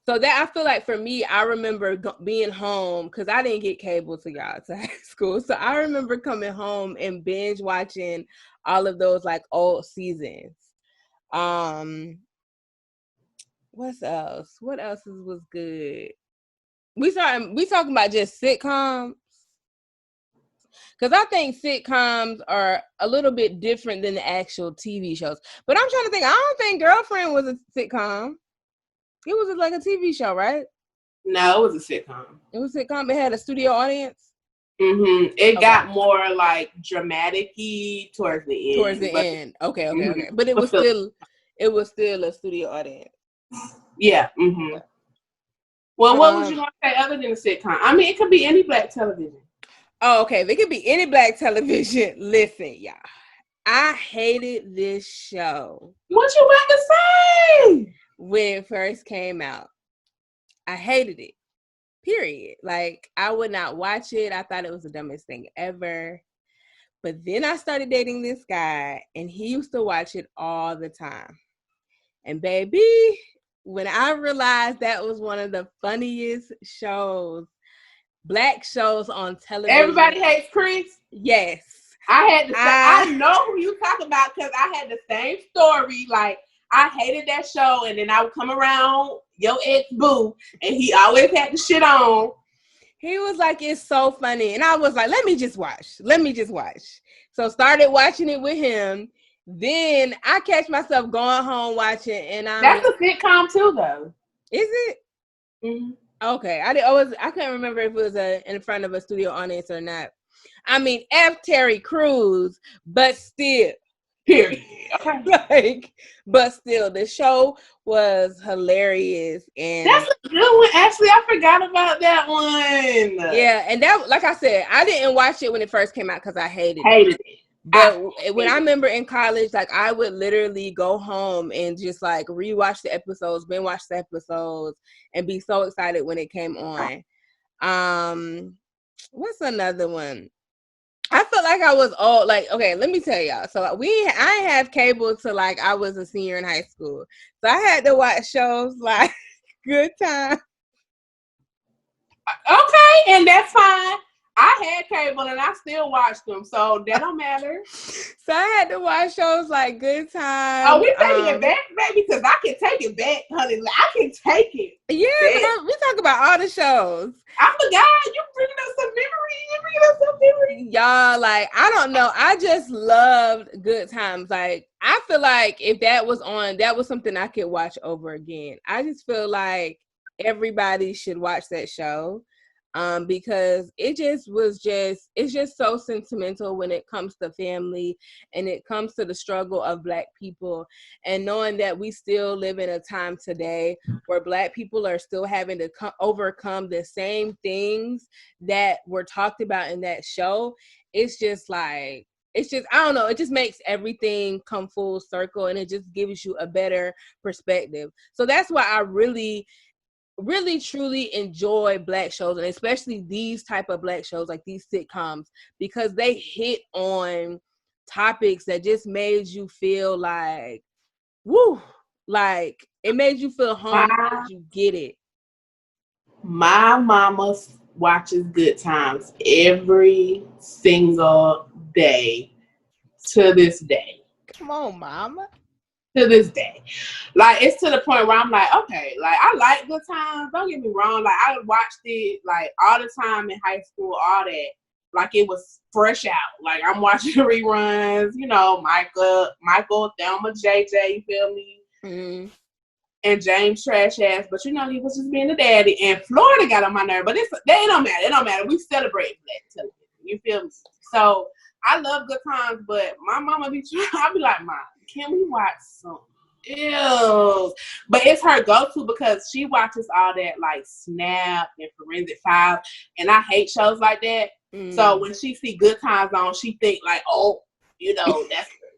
So that, I feel like for me, I remember being home because I didn't get cable to y'all to high school. So I remember coming home and binge watching all of those, like, old seasons. What else? What else was good? We talking about just sitcoms. Because I think sitcoms are a little bit different than the actual TV shows. But I'm trying to think. I don't think Girlfriend was a sitcom. It was like a TV show, right? No, it was a sitcom. It was a sitcom. It had a studio audience. Mm-hmm. It got more, like, dramatic-y towards the end. Okay. Mm-hmm. But it was still a studio audience. Yeah. Mm-hmm. Okay. Well, what would you want to say other than a sitcom? I mean, it could be any black television. Oh, okay. If it could be any black television. Listen, y'all. I hated this show. What you about to say? When it first came out. I hated it. Period. Like, I would not watch it. I thought it was the dumbest thing ever. But then I started dating this guy, and he used to watch it all the time. And baby, when I realized that was one of the funniest shows, black shows on television. Everybody Hates Chris? Yes. I know who you talking about because I had the same story. Like, I hated that show, and then I would come around your ex-boo, and he always had the shit on. He was like, it's so funny. And I was like, let me just watch. So started watching it with him. Then I catch myself going home watching, and that's a sitcom too, though. Is it? Mm-hmm. Okay. I couldn't remember if it was in front of a studio audience or not. I mean, F. Terry Crews, but still. Period. Okay. But still, the show was hilarious. And that's a good one. Actually, I forgot about that one. Yeah, and that, like I said, I didn't watch it when it first came out because I hated it. But when I remember in college, like, I would literally go home and just, like, rewatch the episodes, binge watch the episodes, and be so excited when it came on. What's another one? I felt like I was old. Like, okay, let me tell y'all. So I didn't have cable till, like, I was a senior in high school. So I had to watch shows like Good Time. Okay, and that's fine. I had cable and I still watched them, so that don't matter. So I had to watch shows like Good Time. Oh, we taking it back, baby, because I can take it back, honey. I can take it. Yeah, we talk about all the shows. I forgot. You bringing up some memory. Y'all, like, I don't know. I just loved Good Times. Like, I feel like if that was on, that was something I could watch over again. I just feel like everybody should watch that show. Because it's just so sentimental when it comes to family and it comes to the struggle of Black people, and knowing that we still live in a time today where Black people are still having to overcome the same things that were talked about in that show. It's just like, I don't know, it just makes everything come full circle, and it just gives you a better perspective. So that's why I really truly enjoy Black shows, and especially these type of Black shows, like these sitcoms, because they hit on topics that just made you feel like, woo, like it made you feel home because you get it. My mama watches Good Times every single day to this day. Come on, mama. To this day. Like, it's to the point where I'm like, okay, like, I like Good Times. Don't get me wrong. Like, I watched it, like, all the time in high school, all that. Like, it was fresh out. Like, I'm watching the reruns, you know, Michael, Thelma, JJ, you feel me? Mm-hmm. And James trash ass, but you know, he was just being a daddy. And Florida got on my nerve, but it don't matter. It don't matter. We celebrate Black television. You feel me? So I love Good Times, but my mama be trying. I be like, Mom, can we watch some? Ew. But it's her go-to because she watches all that, like Snap and Forensic Files, and I hate shows like that. So when she see Good Times on, she think like, oh, you know,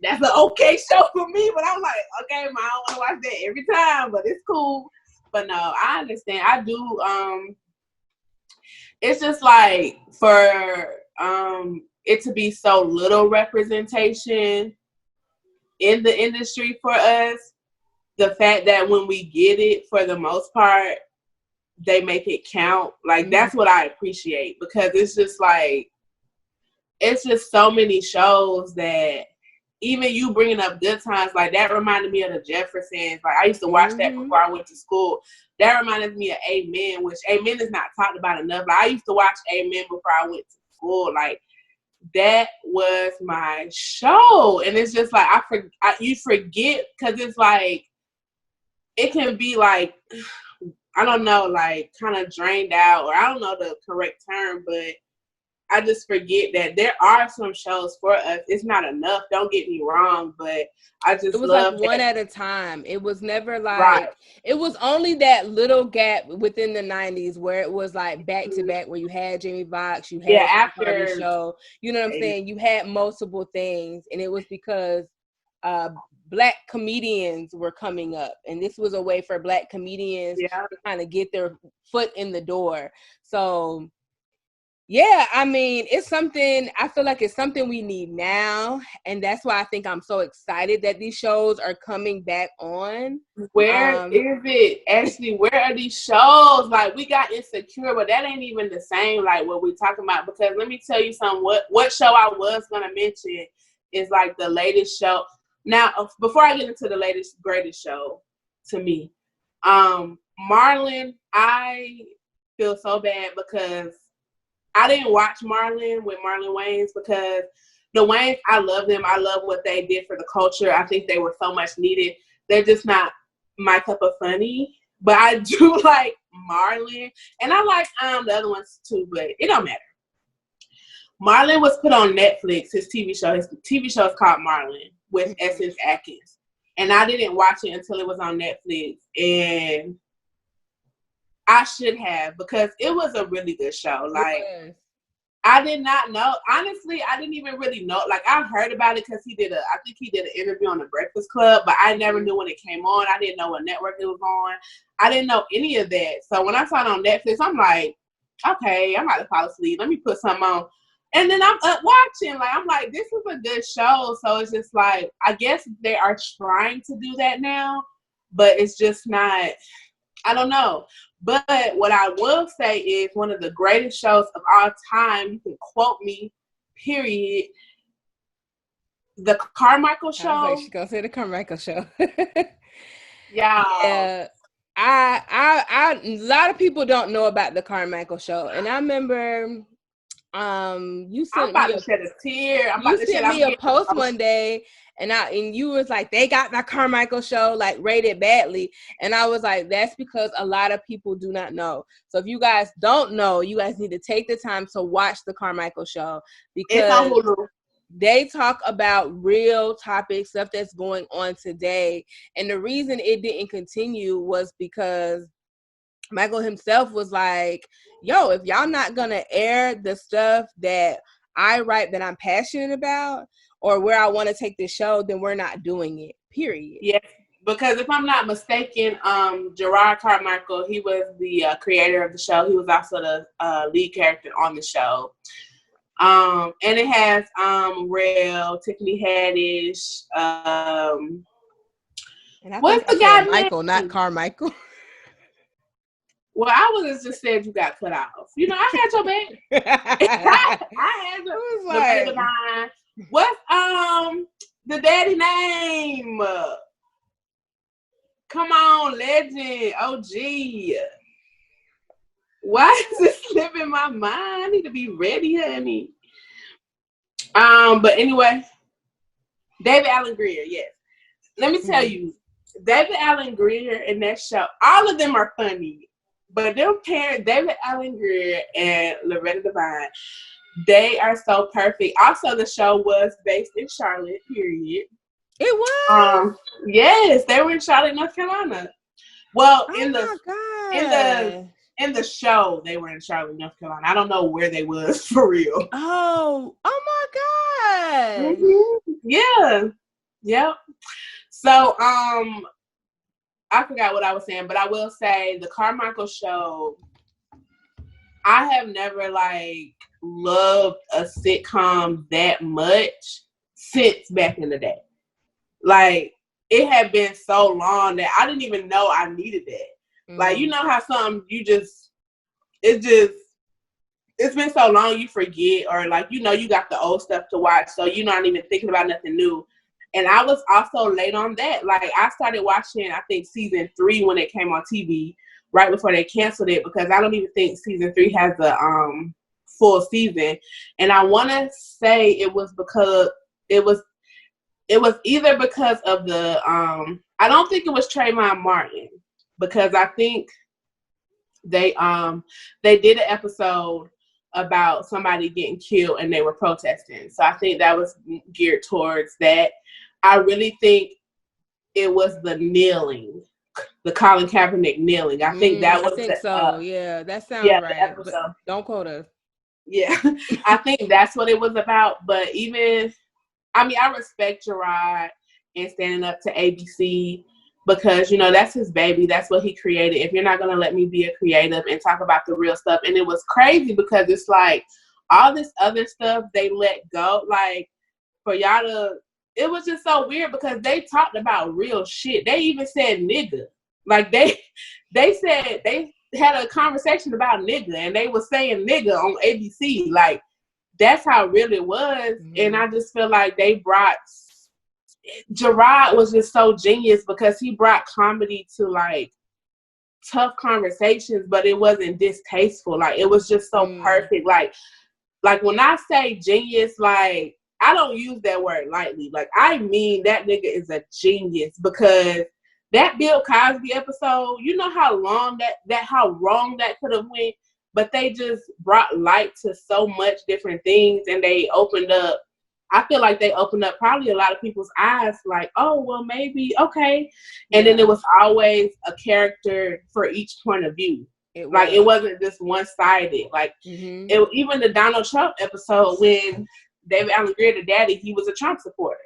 that's an okay show for me. But I'm like, okay, Mom, I don't want to watch that every time, but it's cool. But no, I understand. I do. It's just like for it to be so little representation in the industry for us, the fact that when we get it, for the most part, they make it count. Like, that's what I appreciate, because it's just like, it's just so many shows that even you bringing up Good Times, like, that reminded me of the Jeffersons. Like, I used to watch that before I went to school. That reminded me of Amen, which Amen is not talked about enough. Like, I used to watch Amen before I went to school. Like, that was my show. And it's just like, you forget, because it's like, it can be like, I don't know, like kind of drained out, or I don't know the correct term, but I just forget that there are some shows for us. It's not enough, don't get me wrong, but I just it was love like one that. at a time. It was never like, Right. It was only that little gap within the 90s where it was like back to back, where you had Jamie Foxx, you had After Cosby Show, you know what I'm saying? You had multiple things, and it was because Black comedians were coming up, and this was a way for Black comedians to kind of get their foot in the door. So yeah, I mean, it's something, I feel like it's something we need now. And that's why I think I'm so excited that these shows are coming back on. Where is it? Actually, where are these shows? Like, we got Insecure, but that ain't even the same, like, what we talking about. Because let me tell you something, what show I was going to mention is, like, the latest show. Now, before I get into the latest, greatest show to me, Marlon, I feel so bad because I didn't watch Marlon with Marlon Wayans, because the Wayans, I love them. I love what they did for the culture. I think they were so much needed. They're just not my cup of funny, but I do like Marlon, and I like the other ones too, but it don't matter. Marlon was put on Netflix, his TV show. His TV show is called Marlon with Essence Atkins. And I didn't watch it until it was on Netflix. And I should have, because it was a really good show. Like, I did not know. Honestly, I didn't even really know. Like, I heard about it because I think he did an interview on the Breakfast Club, but I never knew when it came on. I didn't know what network it was on. I didn't know any of that. So when I saw it on Netflix, I'm like, okay, I'm about to fall asleep. Let me put something on. And then I'm up watching. Like, I'm like, this is a good show. So it's just like, I guess they are trying to do that now, but it's just not, I don't know. But what I will say is one of the greatest shows of all time, you can quote me, period, The Carmichael Show. I was like, she's going to say The Carmichael Show. Yeah. I a lot of people don't know about The Carmichael Show. And I remember you sent me to shed a tear. You sent me a post one day, and you was like, they got The Carmichael Show like rated badly, and I was like, that's because a lot of people do not know. So if you guys don't know, you guys need to take the time to watch The Carmichael Show, because it's on Hulu. They talk about real topics, stuff that's going on today, and the reason it didn't continue was because Michael himself was like, yo, if y'all not gonna air the stuff that I write, that I'm passionate about, or where I want to take this show, then we're not doing it, period. Yes, because if I'm not mistaken, Gerard Carmichael, he was the creator of the show. He was also the lead character on the show. And it has Rel, Tiffany Haddish. And what's the guy? Michael, not Carmichael. Well, I would have just said you got cut off. You know, I had your back. I had your like, what's the daddy name? Come on, legend, OG. Why is it slipping my mind? I need to be ready, honey. But anyway, David Alan Grier, yes. Let me tell you, David Alan Grier and that show, all of them are funny. But them parents, David Alan Grier and Loretta Devine, they are so perfect. Also, the show was based in Charlotte, period. It was? Yes, they were in Charlotte, North Carolina. Well, in the show, they were in Charlotte, North Carolina. I don't know where they was for real. Oh my God. Mm-hmm. Yeah. Yep. So, I forgot what I was saying, but I will say the Carmichael show, I have never like loved a sitcom that much since back in the day. Like, it had been so long that I didn't even know I needed that. Like, you know how something it's been so long you forget, or like, you know, you got the old stuff to watch, so you're not even thinking about nothing new. And I was also late on that. Like, I started watching, I think, season 3 when it came on TV, right before they canceled it, because I don't even think season 3 has a full season. And I want to say it was because it was either because of the I don't think it was Trayvon Martin, because I think they did an episode about somebody getting killed and they were protesting. So I think that was geared towards that. I really think it was the kneeling, the Colin Kaepernick kneeling. I think that was yeah, that sounds right. But don't quote us. Yeah, I think that's what it was about. But even, I mean, I respect Gerard and standing up to ABC, because, you know, that's his baby. That's what he created. If you're not going to let me be a creative and talk about the real stuff. And it was crazy because it's like all this other stuff they let go. Like, for y'all to, it was just so weird because they talked about real shit. They even said nigga. Like, they said, they had a conversation about nigga, and they were saying nigga on ABC. Like, that's how real it was. And I just feel like Gerard was just so genius because he brought comedy to like tough conversations, but it wasn't distasteful. Like, it was just so perfect. Like when I say genius, like, I don't use that word lightly. Like, I mean, that nigga is a genius, because that Bill Cosby episode, you know how long how wrong that could have went, but they just brought light to so much different things, and they opened up. I feel like they opened up probably a lot of people's eyes, like, oh, well, maybe, okay. And then it was always a character for each point of view. It wasn't just one-sided. Like, even the Donald Trump episode, when David Alan Grier, the daddy, he was a Trump supporter.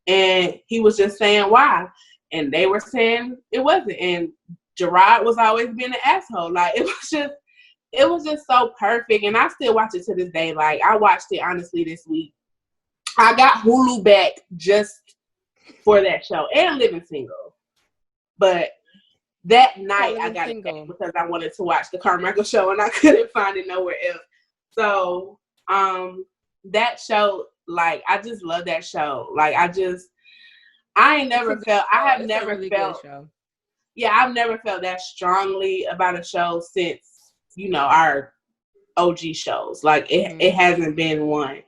And he was just saying why. And they were saying it wasn't. And Gerard was always being an asshole. Like, it was just so perfect. And I still watch it to this day. Like, I watched it, honestly, this week. I got Hulu back just for that show, and Living Single. But that night I got it back because I wanted to watch the Carmichael show, and I couldn't find it nowhere else. So that show, like, I just love that show. Like, I've never felt that strongly about a show since, you know, our OG shows. Like, it hasn't been one.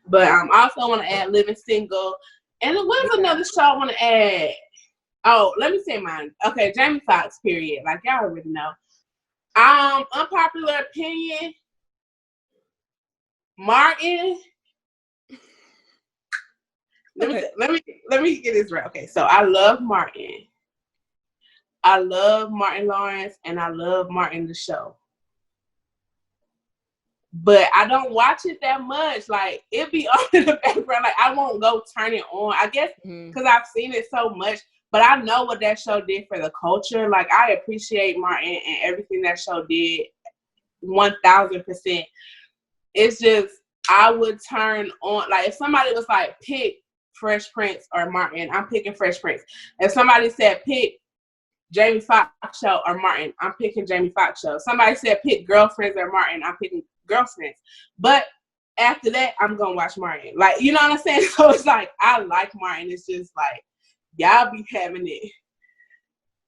But I also want to add Living Single. And what's another show I want to add? Oh, let me say mine. Okay, Jamie Foxx, period. Like, y'all already know. Unpopular opinion. Martin. Let me get this right. Okay, so I love Martin. I love Martin Lawrence, and I love Martin the show. But I don't watch it that much. Like, it be on in the background. Like, I won't go turn it on. I guess because I've seen it so much. But I know what that show did for the culture. Like, I appreciate Martin and everything that show did 1,000%. It's just, I would turn on, like, if somebody was like, pick Fresh Prince or Martin, I'm picking Fresh Prince. If somebody said pick Jamie Foxx show or Martin. I'm picking Jamie Foxx show. Somebody said pick Girlfriends or Martin. I'm picking Girlfriends. But after that, I'm gonna watch Martin. Like, you know what I'm saying? So it's like I like Martin. It's just like y'all be having it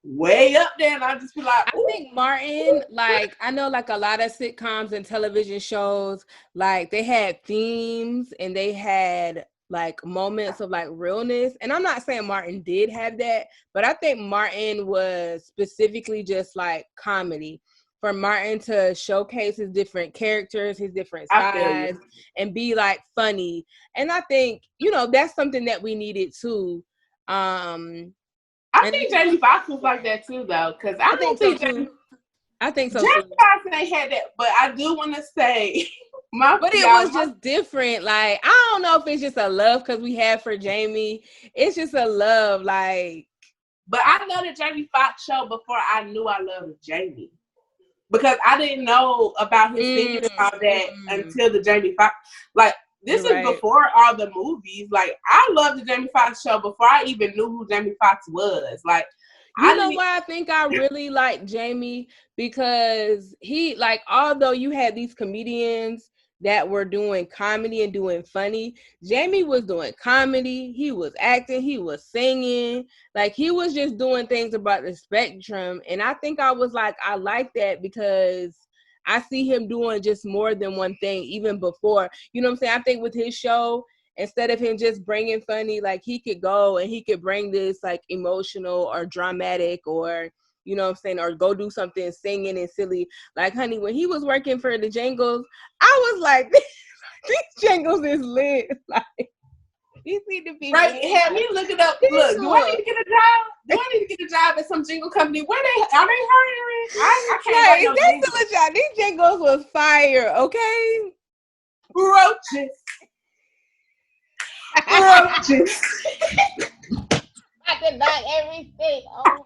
way up there, and I just be like, ooh. I think Martin, like, I know like a lot of sitcoms and television shows, like they had themes and they had like moments of like realness. And I'm not saying Martin did have that, but I think Martin was specifically just like comedy. For Martin to showcase his different characters, his different sides, and be like funny. And I think, you know, that's something that we needed too. I think Jamie Foxx was like that too, though, because I think so too. I think so Jamie too. Foxx ain't had that, but I do want to say, it was just different. Like, I don't know if it's just a love because we have for Jamie. It's just a love, like. But I know the Jamie Foxx show before I knew I loved Jamie, because I didn't know about his singing and all that until the Jamie Foxx. Like, this is before all the movies. Like, I loved the Jamie Foxx show before I even knew who Jamie Foxx was. Like, you know why I think I really like Jamie? Because he, like, although you had these comedians that were doing comedy and doing funny, Jamie was doing comedy, he was acting, he was singing, like he was just doing things about the spectrum. And I think I was like, I like that because I see him doing just more than one thing, even before, you know what I'm saying? I think with his show, instead of him just bringing funny, like he could go and he could bring this like emotional or dramatic or, you know what I'm saying, or go do something singing and silly. Like, honey, when he was working for the Jingles, I was like, these Jingles is lit. Like, these need to be right. lit. Have me look it up. Look, do I need to get a job? Do I need to get a job at some jingle company? Are they hiring? I can't. Right, that's still a job. These Jingles was fire, okay? Roaches. Roaches. I can knock everything. Oh.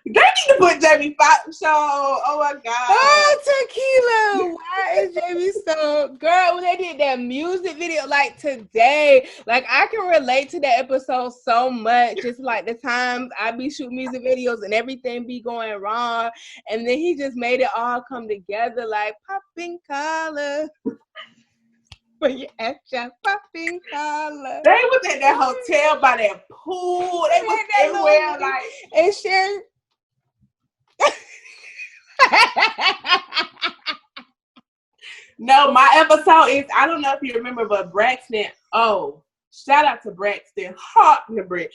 They need to put Jamie Foxx show. Oh my God. Oh, Tequila. Why is Jamie so girl? When they did that music video, like today, like I can relate to that episode so much. It's like the times I be shooting music videos and everything be going wrong, and then he just made it all come together, like popping collar. When you at your popping collar. They was at that hotel by that pool. They was everywhere, like and Sharon. No, my episode is, I don't know if you remember, but Braxton, shout out to Braxton Hartnebread.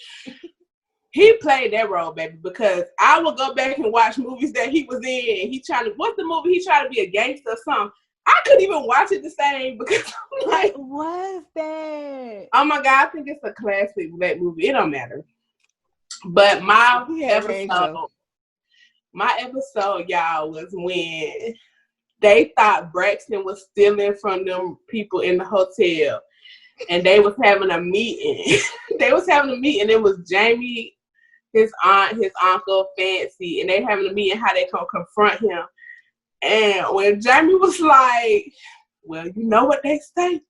He played that role, baby, because I will go back and watch movies that he was in. What's the movie? He tried to be a gangster or something. I couldn't even watch it the same because I'm like, what's that? Oh my God, I think it's a classic black movie. It don't matter. But my episode, y'all, was when they thought Braxton was stealing from them people in the hotel, and they was having a meeting. It was Jamie, his aunt, his uncle, Fancy, and they having a meeting how they gonna confront him. And when Jamie was like, well, you know what they say?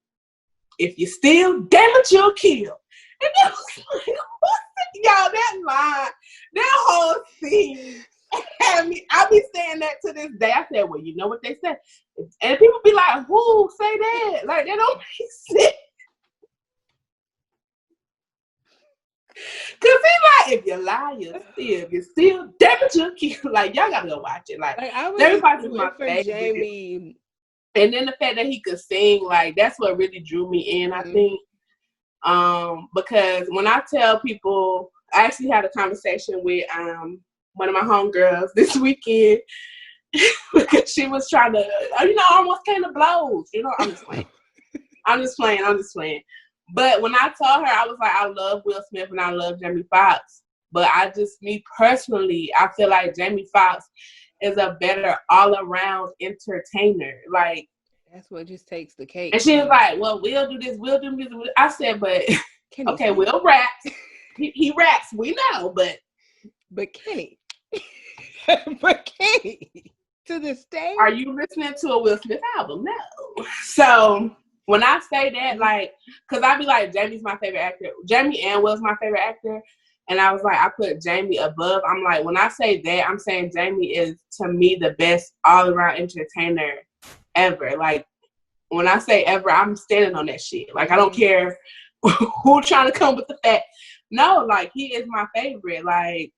If you steal, damn it, you'll kill. And it was like, y'all, that line, that whole scene had me. I be saying that to this day. I said, well, you know what they say? And people be like, who say that? Like, that don't make sense. Cause he's like, if you lie, you steal. If you steal, damn it, you'll kill. Like, y'all gotta go watch it. Like everybody's my favorite. Jamie. And then the fact that he could sing, like, that's what really drew me in, I think. Because when I tell people, I actually had a conversation with one of my homegirls this weekend because she was trying to, almost came to blows. I'm just playing. But when I told her, I was like, I love Will Smith and I love Jamie Foxx. But me personally, I feel like Jamie Foxx is a better all-around entertainer. Like, that's what just takes the cake. And she was like, well, we'll do this, we'll do music. I said, but, okay, Will raps. He raps, we know, but can he? But can he? To this day? Are you listening to a Will Smith album? No. So, when I say that, like, because I be like, Jamie's my favorite actor. Jamie and Will's my favorite actor. And I was like, I put Jamie above. I'm like, when I say that, I'm saying Jamie is, to me, the best all-around entertainer ever. Like, when I say ever, I'm standing on that shit. Like, I don't care who trying to come with the fact. No, like, he is my favorite. Like,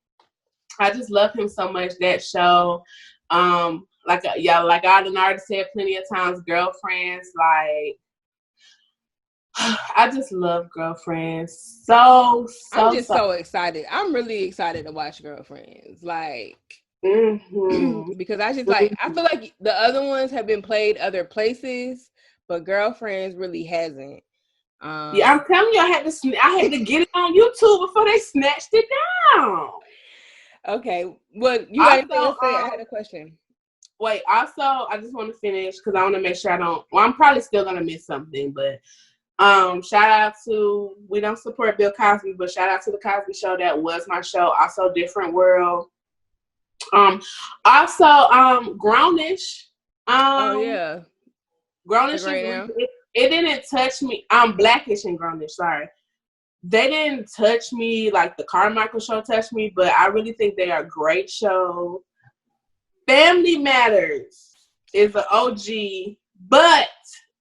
I just love him so much. That show, like I done already said plenty of times, Girlfriends. Like, I just love Girlfriends. I'm just so excited. I'm really excited to watch Girlfriends. Like, because I just like, I feel like the other ones have been played other places, but Girlfriends really hasn't. Yeah, I'm telling you, I had to get it on YouTube before they snatched it down. Okay, well, you got anything else to say? I had a question. Wait, also, I just want to finish because I want to make sure I don't. Well, I'm probably still gonna miss something, but shout out to, we don't support Bill Cosby, but shout out to the Cosby Show. That was my show. Also, Different World. Also, Grownish. Oh yeah, Grownish. It didn't touch me. Blackish and Grownish. Sorry. They didn't touch me like the Carmichael Show touched me, but I really think they are great shows. Family Matters is an OG, but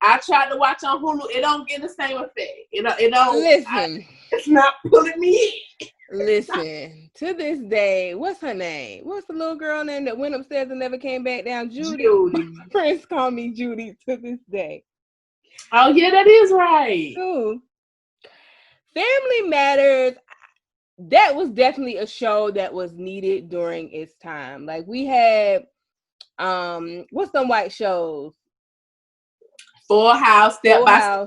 I tried to watch on Hulu. It don't get the same effect. It don't. Listen, it's not pulling me in. Listen, to this day, what's her name? What's the little girl name that went upstairs and never came back down? Judy. My friends call me Judy to this day. Oh yeah, that is right. Ooh. Family Matters, that was definitely a show that was needed during its time. Like, we had what's some white shows? Full House, Step by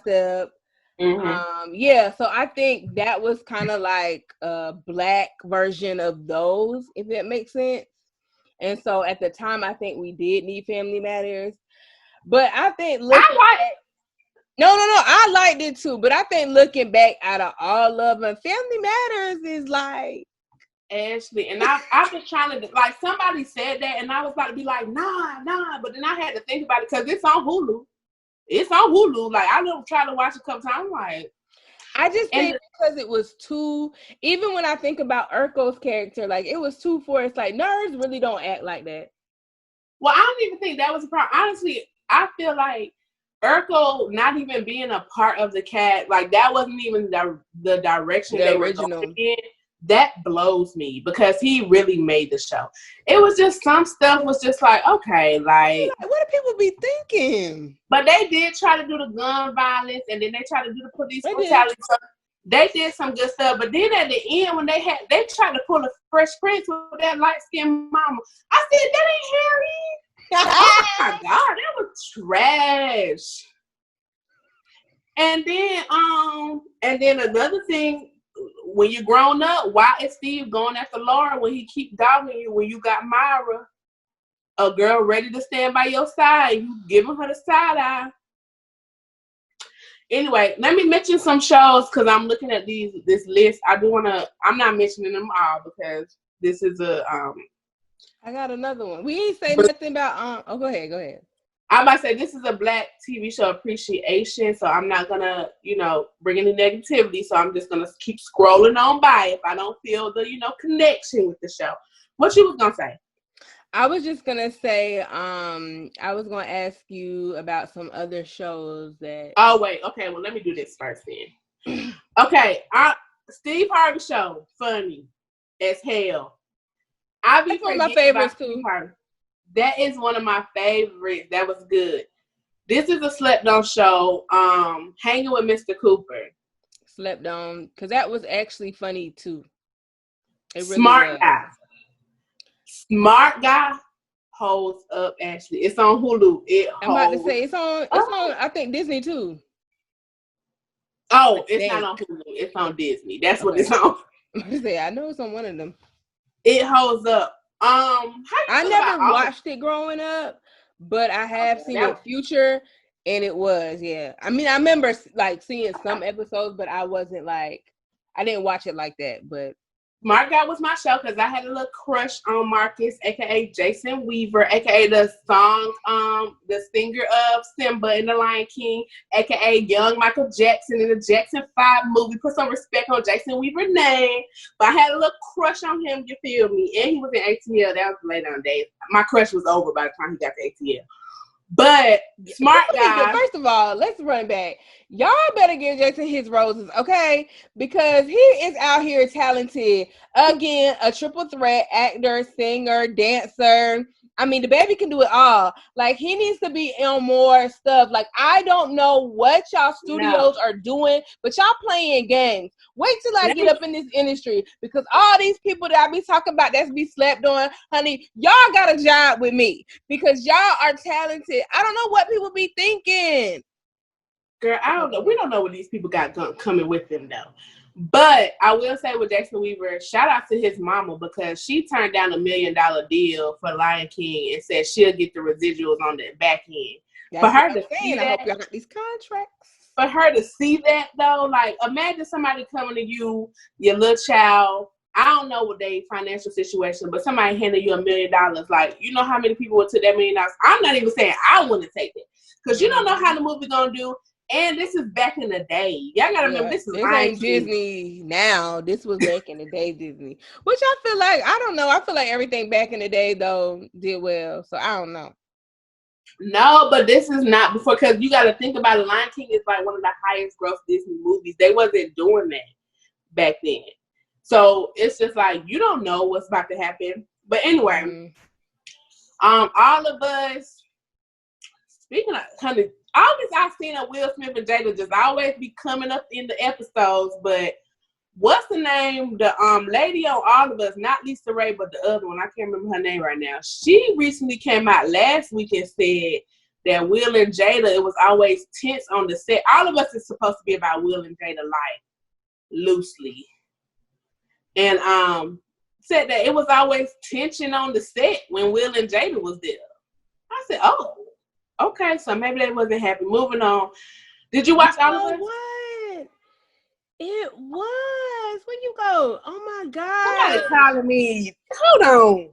Step. Mm-hmm. Yeah, so I think that was kind of like a black version of those, if that makes sense. And so at the time, I think we did need Family Matters. But I think I liked it too. But I think looking back, out of all of them, Family Matters is like, Ashley, and I've been trying to, like, somebody said that, and I was about to be like, nah, but then I had to think about it because it's on Hulu. It's on Hulu. Like, I don't try to watch a couple times. Like, I just think because it was too, even when I think about Urkel's character, like, it was too forced. Like, nerds really don't act like that. Well, I don't even think that was a problem. Honestly, I feel like Urkel not even being a part of the cast, like, that wasn't even the direction they original. Were going in. That blows me because he really made the show. It was just, some stuff was just like, okay, like, what do people be thinking? But they did try to do the gun violence, and then they tried to do the police brutality. So they did some good stuff. But then at the end, when they tried to pull a Fresh Prince with that light-skinned mama, I said, that ain't Harry. Oh my God, that was trash. And then another thing, when you're grown up, why is Steve going after Laura when he keep dogging you when you got Myra, a girl ready to stand by your side, you giving her the side eye? Anyway, let me mention some shows because I'm looking at this list. I'm not mentioning them all because this is I got another one. We ain't say nothing about go ahead. I'm about to say this is a black TV show appreciation, so I'm not gonna, bring any negativity. So I'm just gonna keep scrolling on by if I don't feel the, connection with the show. What you was gonna say? I was just gonna say, I was gonna ask you about some other shows that. Oh wait, okay. Well, let me do this first then. Okay, Steve Harvey show, funny as hell. That's one of my favorites too. That is one of my favorites. That was good. This is a slept on show. Hanging with Mr. Cooper. Slept on, because that was actually funny too. It really Smart guy. Smart guy holds up, Ashley. It's on Hulu. I'm about to say it's on I think Disney too. Oh, it's not on Hulu. It's on Disney. That's what it's on. I know it's on one of them. It holds up. I never watched it growing up, but I have seen it Future, and it was, yeah. I mean, I remember like seeing some episodes, but I wasn't like, I didn't watch it like that. But Smart Guy was my show because I had a little crush on Marcus, aka Jason Weaver, aka the singer of Simba in The Lion King, aka young Michael Jackson in the Jackson 5 movie. Put some respect on Jason Weaver's name. But I had a little crush on him, you feel me? And he was in ATL. That was later on days. My crush was over by the time he got to ATL. But Smart Guy. First of all, let's run back. Y'all better give Jason his roses, okay? Because he is out here talented. Again, a triple threat actor, singer, dancer. I mean, the baby can do it all. Like, he needs to be on more stuff. Like, I don't know what y'all studios are doing, but y'all playing games. Wait till I get up in this industry, because all these people that I be talking about that's be slept on, honey, y'all got a job with me because y'all are talented. I don't know what people be thinking. Girl, I don't know. We don't know what these people got coming with them, though. But I will say with Jason Weaver, shout out to his mama, because she turned down $1 million deal for Lion King and said she'll get the residuals on the back end. That's for her to see that, I hope y'all got these contracts. For her to see that, though, like, imagine somebody coming to you, your little child. I don't know what their financial situation, but somebody handing you $1 million. Like, you know how many people would take that $1 million? I'm not even saying I wouldn't take it, because you don't know how the movie gonna do. And this is back in the day. Y'all gotta remember, this ain't Disney now. This was back in the day Disney. Which I feel like, I don't know. I feel like everything back in the day, though, did well. So I don't know. No, but this is not before, because you got to think about it. Lion King is like one of the highest gross Disney movies. They wasn't doing that back then. So it's just like, you don't know what's about to happen. But anyway, all of us, speaking of, honey, all this I've seen of Will Smith and Jada just always be coming up in the episodes. But what's the name? The lady on All of Us, not Lisa Ray, but the other one. I can't remember her name right now. She recently came out last week and said that Will and Jada, it was always tense on the set. All of Us is supposed to be about Will and Jada, like, loosely. And said that it was always tension on the set when Will and Jada was there. I said, oh, okay, so maybe they wasn't happy. Moving on. Did you watch All of Us? What? It was. Where you go? Oh my God. Somebody calling me. Hold on.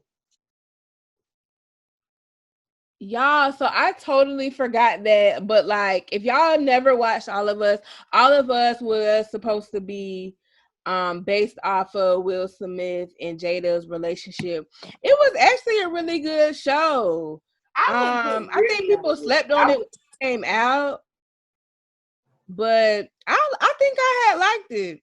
Y'all, so I totally forgot that. But like, if y'all never watched All of Us was supposed to be based off of Will Smith and Jada's relationship. It was actually a really good show. I think people slept on it when it came out. But I think I had liked it.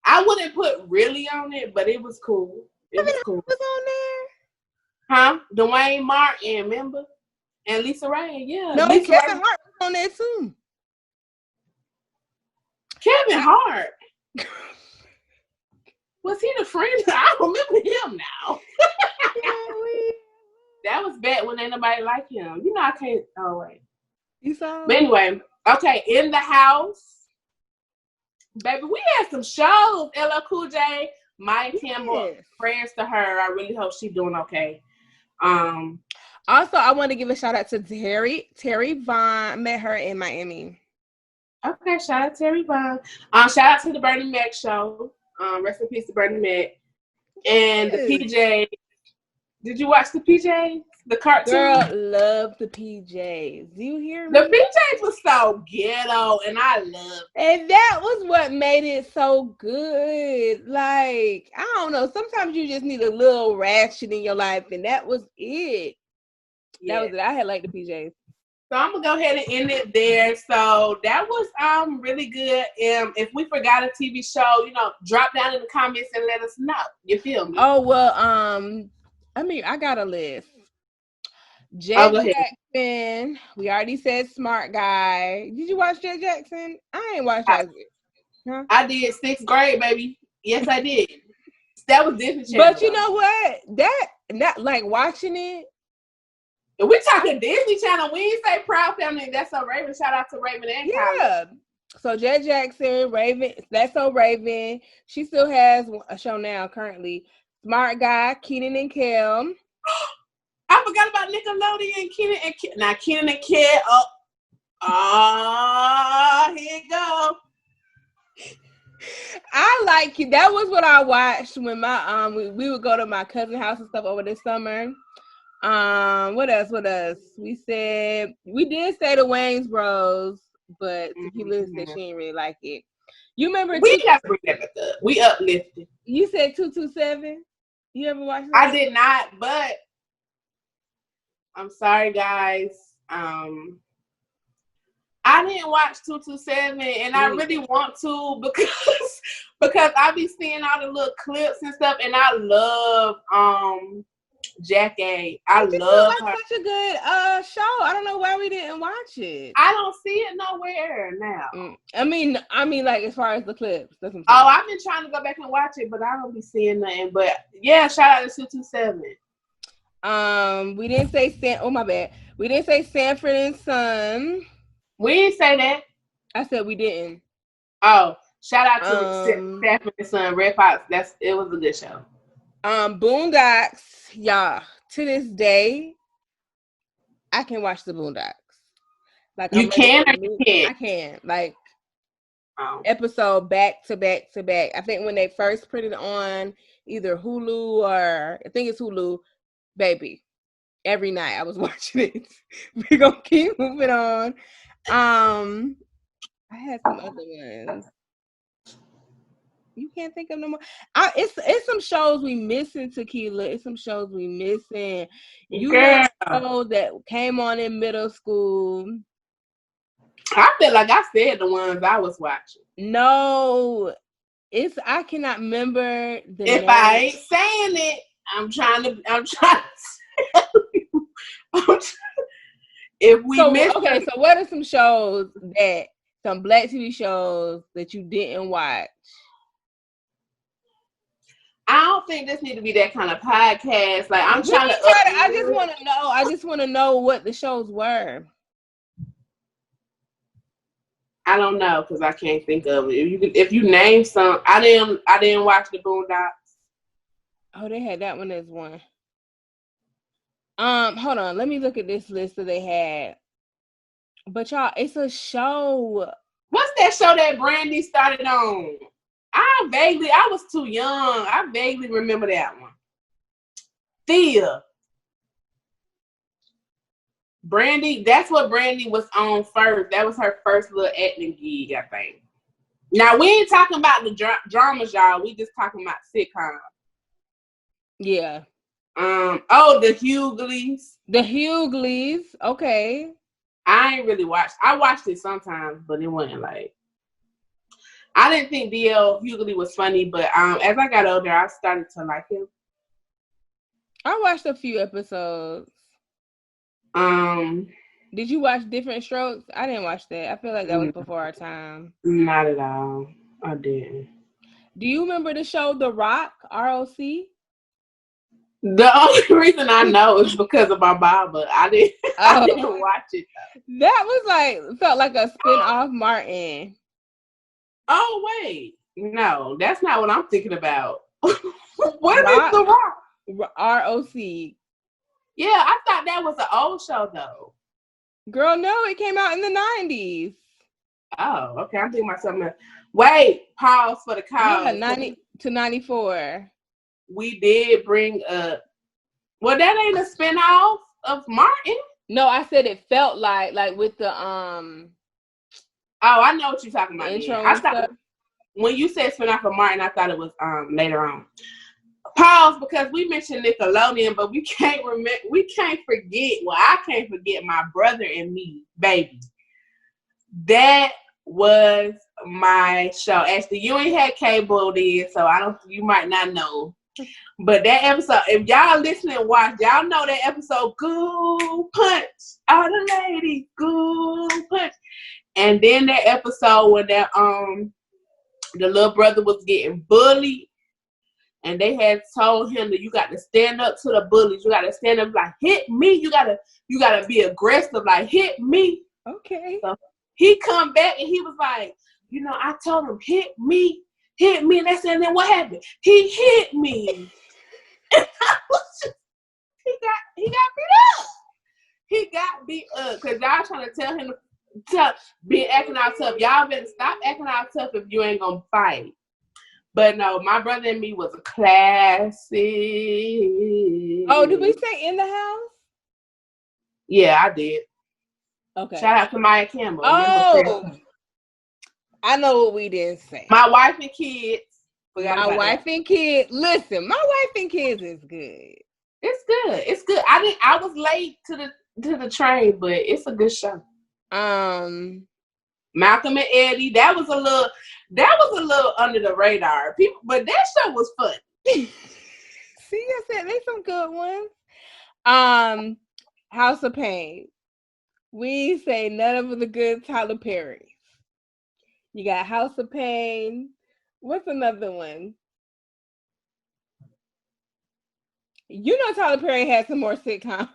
I wouldn't put really on it, but it was cool. It was cool. Was on there? Huh? Dwayne Martin, remember? And Lisa Ray, yeah. No, Lisa Kevin Hart was on there too. Kevin Hart? Was he the friend? I remember him now. That was bad when ain't nobody like him. You know, I can't. Oh, wait. You saw? But anyway, okay, In the House. Baby, we had some shows. LL Cool J, Maya Campbell, prayers to her. I really hope she's doing okay. Also, I want to give a shout out to Terry Vaughn. Met her in Miami. Okay, shout out to Terry Vaughn. Shout out to the Bernie Mac show. Rest in peace to Bernie Mac. And the PJ. Did you watch the PJs? The cartoon? Girl, love the PJs. Do you hear me? The PJs was so ghetto, and I loved it. And that was what made it so good. Like, I don't know. Sometimes you just need a little ratchet in your life, and that was it. Yeah. That was it. I had like the PJs. So I'm gonna go ahead and end it there. So that was really good. If we forgot a TV show, drop down in the comments and let us know. You feel me? Oh well, I got a list. Jet Jackson. We already said Smart Guy. Did you watch Jet Jackson? I ain't watched that. Huh? I did 6th grade, baby. Yes, I did. That was Disney Channel. But you know what? That not like watching it. If we talking Disney Channel, we ain't say Proud Family. That's So Raven. Shout out to Raven and Kylie. So Jet Jackson, Raven. That's So Raven. She still has a show now currently. Smart Guy, Kenan and Kel. I forgot about Nickelodeon, Kenan and Kel. Now Kenan and Kel. Here you go. I like it. That was what I watched when my we would go to my cousin's house and stuff over this summer. What else? We did say the Wayans Bros, but Tequila said she didn't really like it. You remember? We got to bring that back up. We uplifted. You said 227. You ever watched that? I did not, but I'm sorry, guys. I didn't watch 227, and I really want to because I be seeing all the little clips and stuff, and I love Jackie. I love her. Such a good show. I don't know why we didn't watch it. I don't see it nowhere now. I mean, like as far as the clips. I've been trying to go back and watch it, but I don't be seeing nothing. But yeah, shout out to 227. We didn't say oh my bad. We didn't say Sanford and Son. We didn't say that. I said we didn't. Oh, shout out to Sanford and Son, Red Fox. It was a good show. Boondocks, y'all. To this day, I can watch the Boondocks. Like you can or you can't? I can. Like episode back to back to back. I think when they first put it on either Hulu or I think it's Hulu, baby. Every night I was watching it. We're gonna keep moving on. I had some other ones. You can't think of no more. It's some shows we missing, Tequila. It's some shows we missing. You know that came on in middle school. I feel like I said the ones I was watching. No, I cannot remember the If name. I ain't saying it, I'm trying to tell you. If we miss okay, so what are some shows some black TV shows that you didn't watch? I don't think this need to be that kind of podcast. Like I'm trying to. I just want to know. I just want to know what the shows were. I don't know because I can't think of it. If you name some, I didn't watch the Boondocks. Oh, they had that one as one. Hold on. Let me look at this list that they had. But y'all, it's a show. What's that show that Brandy started on? I was too young. I vaguely remember that one. Thea. Brandy, that's what Brandy was on first. That was her first little acting gig, I think. Now, we ain't talking about the dramas, y'all. We just talking about sitcoms. Yeah. The Hugleys. The Hugleys. Okay. I ain't really watched. I watched it sometimes, but it wasn't like. I didn't think D.L. Hughley was funny, but as I got older, I started to like him. I watched a few episodes. Did you watch Different Strokes? I didn't watch that. I feel like that was before our time. Not at all. I didn't. Do you remember the show The Rock? R-O-C? The only reason I know is because of my Baba. I didn't watch it though. That felt like a spin-off Martin. Oh wait. No, that's not what I'm thinking about. What is The Rock? R-O-C. Yeah, I thought that was an old show though. Girl, no, it came out in the 90s. Oh, okay. I'm thinking about something else. Wait, pause for the call. Yeah, 90 to 94. We did bring up. Well, that ain't a spinoff of Martin. No, I said it felt like with the Oh, I know what you're talking about. Intro I thought when you said spinoff of Martin, I thought it was later on. Pause because we mentioned Nickelodeon, but we can't remember. We can't forget. Well, I can't forget My Brother and Me, baby. That was my show. Actually, you ain't had cable then, so you might not know. But that episode, if y'all listen and watch, y'all know that episode, Goo Punch. All the ladies, Goo Punch. And then that episode when that the little brother was getting bullied, and they had told him that you got to stand up to the bullies. You got to stand up like hit me. You gotta be aggressive, like hit me. Okay. So he come back and he was like, I told him hit me. And they said, and then what happened? He hit me. And he got beat up. He got beat up because y'all trying to tell him to be acting out tough. Y'all better stop acting out tough if you ain't gonna fight. But no, My Brother and Me was a classic. Oh, did we say In the House? Yeah, I did. Okay. Shout out to Maya Campbell. Oh, I know what we didn't say. My Wife and Kids. My Wife and Kids. Listen, My Wife and Kids is good. It's good. It's good. I was late to the train, but it's a good show. Malcolm and Eddie. That was a little under the radar. But that show was fun. See, I said there's some good ones. House of Pain. We say none of the good Tyler Perry. You got House of Pain. What's another one? You know Tyler Perry had some more sitcoms.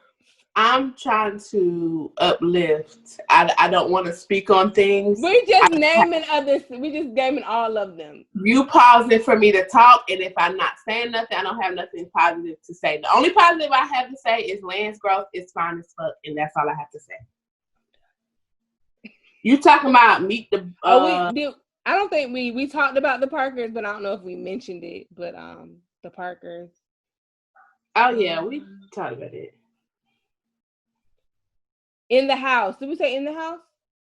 I'm trying to uplift. I don't want to speak on things. We're just naming others. We're just naming all of them. You pausing for me to talk, and if I'm not saying nothing, I don't have nothing positive to say. The only positive I have to say is Lance Gross is fine as fuck, and that's all I have to say. You talking about Meet the... I don't think we talked about the Parkers, but I don't know if we mentioned it. But the Parkers. Oh yeah, we talked about it. In the House. Did we say In the House?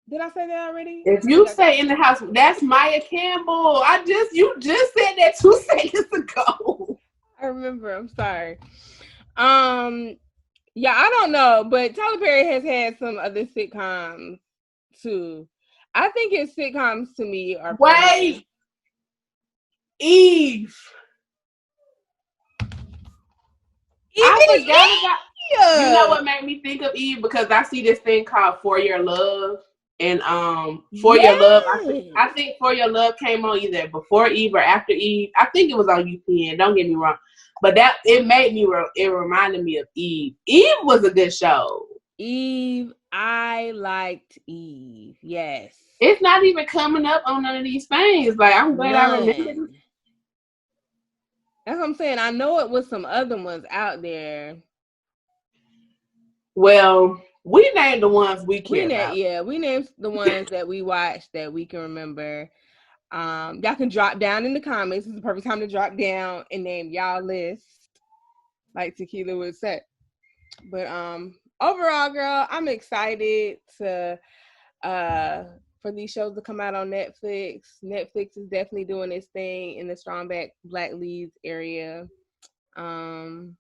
Did I say that already? If you say In the House, that's Maya Campbell. You just said that 2 seconds ago. I remember. I'm sorry. Yeah, I don't know, but Tyler Perry has had some other sitcoms too. I think his sitcoms to me are... Wait! Eve! I forgot about... You know what made me think of Eve? Because I see this thing called For Your Love. And For Your Love, I think For Your Love came on either before Eve or after Eve. I think it was on UPN, don't get me wrong. But it reminded me of Eve. Eve was a good show. Eve, I liked Eve, yes. It's not even coming up on none of these things. Like, I'm glad I remember. That's what I'm saying. I know it was some other ones out there. Well, we named the ones we care about. Yeah, we named the ones that we watched that we can remember. Y'all can drop down in the comments. This is the perfect time to drop down and name y'all list, like Tequila would say. But overall, girl, I'm excited to for these shows to come out on Netflix. Netflix is definitely doing its thing in the strong black leads area. Yeah, and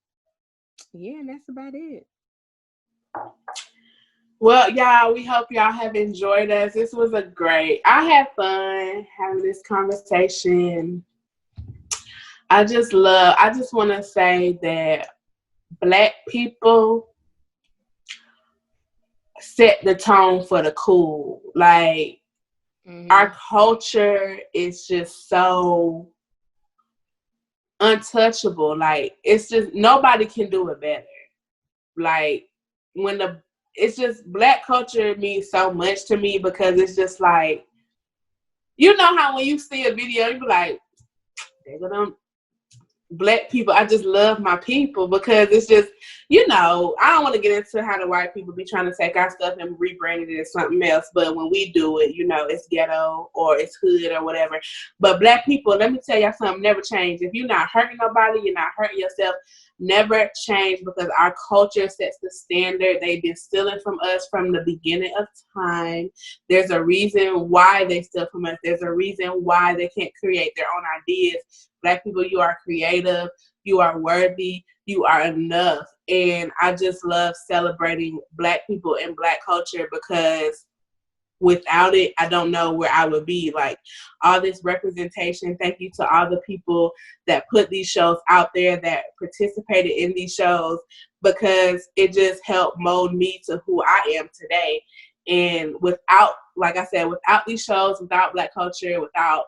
that's about it. Well, y'all, we hope y'all have enjoyed us. This was I had fun having this conversation. I just want to say that Black people set the tone for the cool. Like, our culture is just so untouchable. Like, it's just, nobody can do it better. Like, it's just, Black culture means so much to me because it's just like, you know how when you see a video, you be like, they're gonna Black people, I just love my people because it's just, you know, I don't want to get into how the white people be trying to take our stuff and rebrand it as something else. But when we do it, you know, it's ghetto or it's hood or whatever. But Black people, let me tell y'all something, never change. If you're not hurting nobody, you're not hurting yourself. Never change because our culture sets the standard. They've been stealing from us from the beginning of time. There's a reason why they steal from us. There's a reason why they can't create their own ideas. Black people, you are creative. You are worthy. You are enough. And I just love celebrating Black people and Black culture because without it, I don't know where I would be. Like, all this representation, thank you to all the people that put these shows out there, that participated in these shows, because it just helped mold me to who I am today. And without, like I said, without these shows, without Black culture, without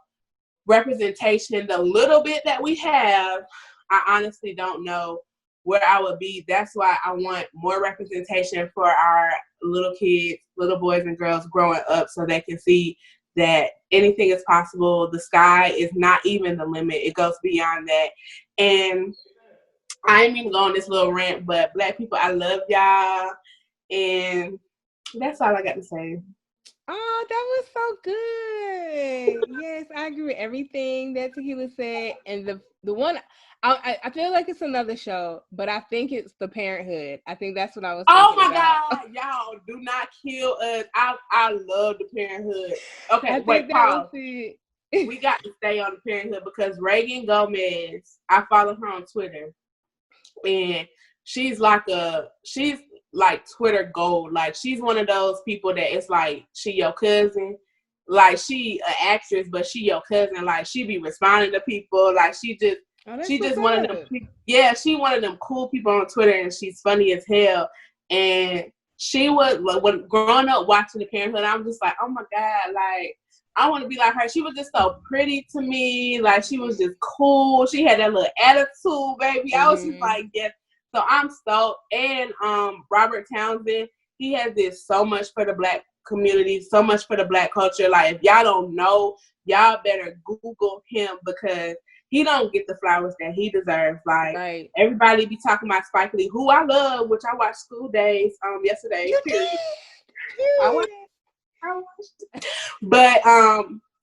representation, the little bit that we have, I honestly don't know where I would be. That's why I want more representation for our little kids, little boys and girls growing up, so they can see that anything is possible. The sky is not even the limit. It goes beyond that. And I ain't even going on this little rant, but Black people, I love y'all. And that's all I got to say. Oh, that was so good. Yes, I I agree with everything that Tequila said. And the one, I feel like it's another show, but I think it's The Parenthood. I think that's what I was thinking about. God, y'all do not kill us. I love The Parenthood. Okay, wait, pause. We got to stay on The Parenthood because Reagan Gomez, I follow her on Twitter, and she's like Twitter gold. Like, she's one of those people that it's like she your cousin. Like, she an actress, but she your cousin. Like, she be responding to people. Like, she just one of them. Yeah, she one of them cool people on Twitter, and she's funny as hell. And she was, when growing up watching The Parenthood, I'm just like, oh my God, like, I want to be like her. She was just so pretty to me. Like, she was just cool. She had that little attitude, baby. I was just like, yes. So I'm stoked. And Robert Townsend, he has this so much for the Black community, so much for the Black culture. Like, if y'all don't know, y'all better Google him because he don't get the flowers that he deserves. Like, everybody be talking about Spike Lee, who I love, which I watched School Days yesterday. I watched. But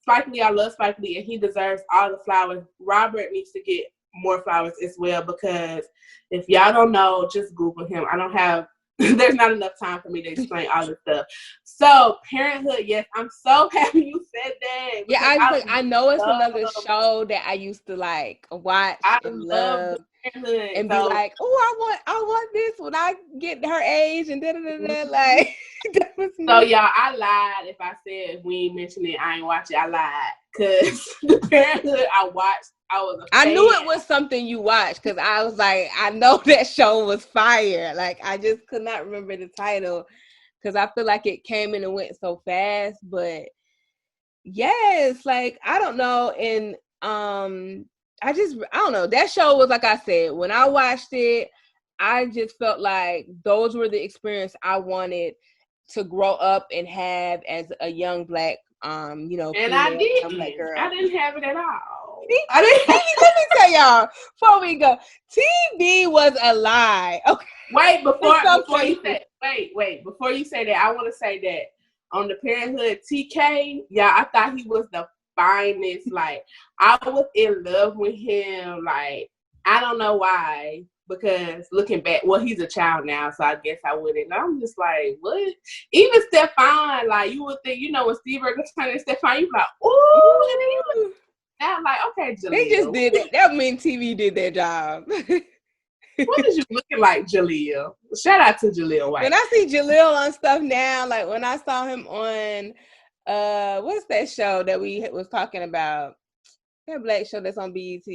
Spike Lee, I love Spike Lee, and he deserves all the flowers. Robert needs to get more flowers as well because if y'all don't know, just Google him. I don't have. There's not enough time for me to explain all this stuff. So, Parenthood, yes, I'm so happy you said that. Yeah, I know it's another show that I used to like watch and love Parenthood and be like, oh, I want this when I get her age and da da da da. Like, that was me. So, y'all, I lied if I said if we ain't mentioned it, I ain't watch it. I lied because The Parenthood I watched. I knew it was something you watched because I was like, I know that show was fire. Like, I just could not remember the title because I feel like it came in and went so fast. But yes, like, I don't know. And I don't know. That show was, like I said, when I watched it, I just felt like those were the experience I wanted to grow up and have as a young Black, and I didn't. Black girl. I didn't have it at all. Let me tell y'all before we go. TV was a lie. Okay. Wait, before you say that, I want to say that on The Parenthood, TK, yeah, I thought he was the finest. Like, I was in love with him. Like, I don't know why. Because looking back, well, he's a child now, so I guess I wouldn't. I'm just like, what? Even Stefan, like, you would think, when Steve Urkel turned to Stefan, you be like, ooh. Now I'm like, okay, Jaleel. They just did that. That means TV did their job. What is you looking like, Jaleel? Shout out to Jaleel White. When I see Jaleel on stuff now, like when I saw him on, what's that show that we was talking about? That Black show that's on BET,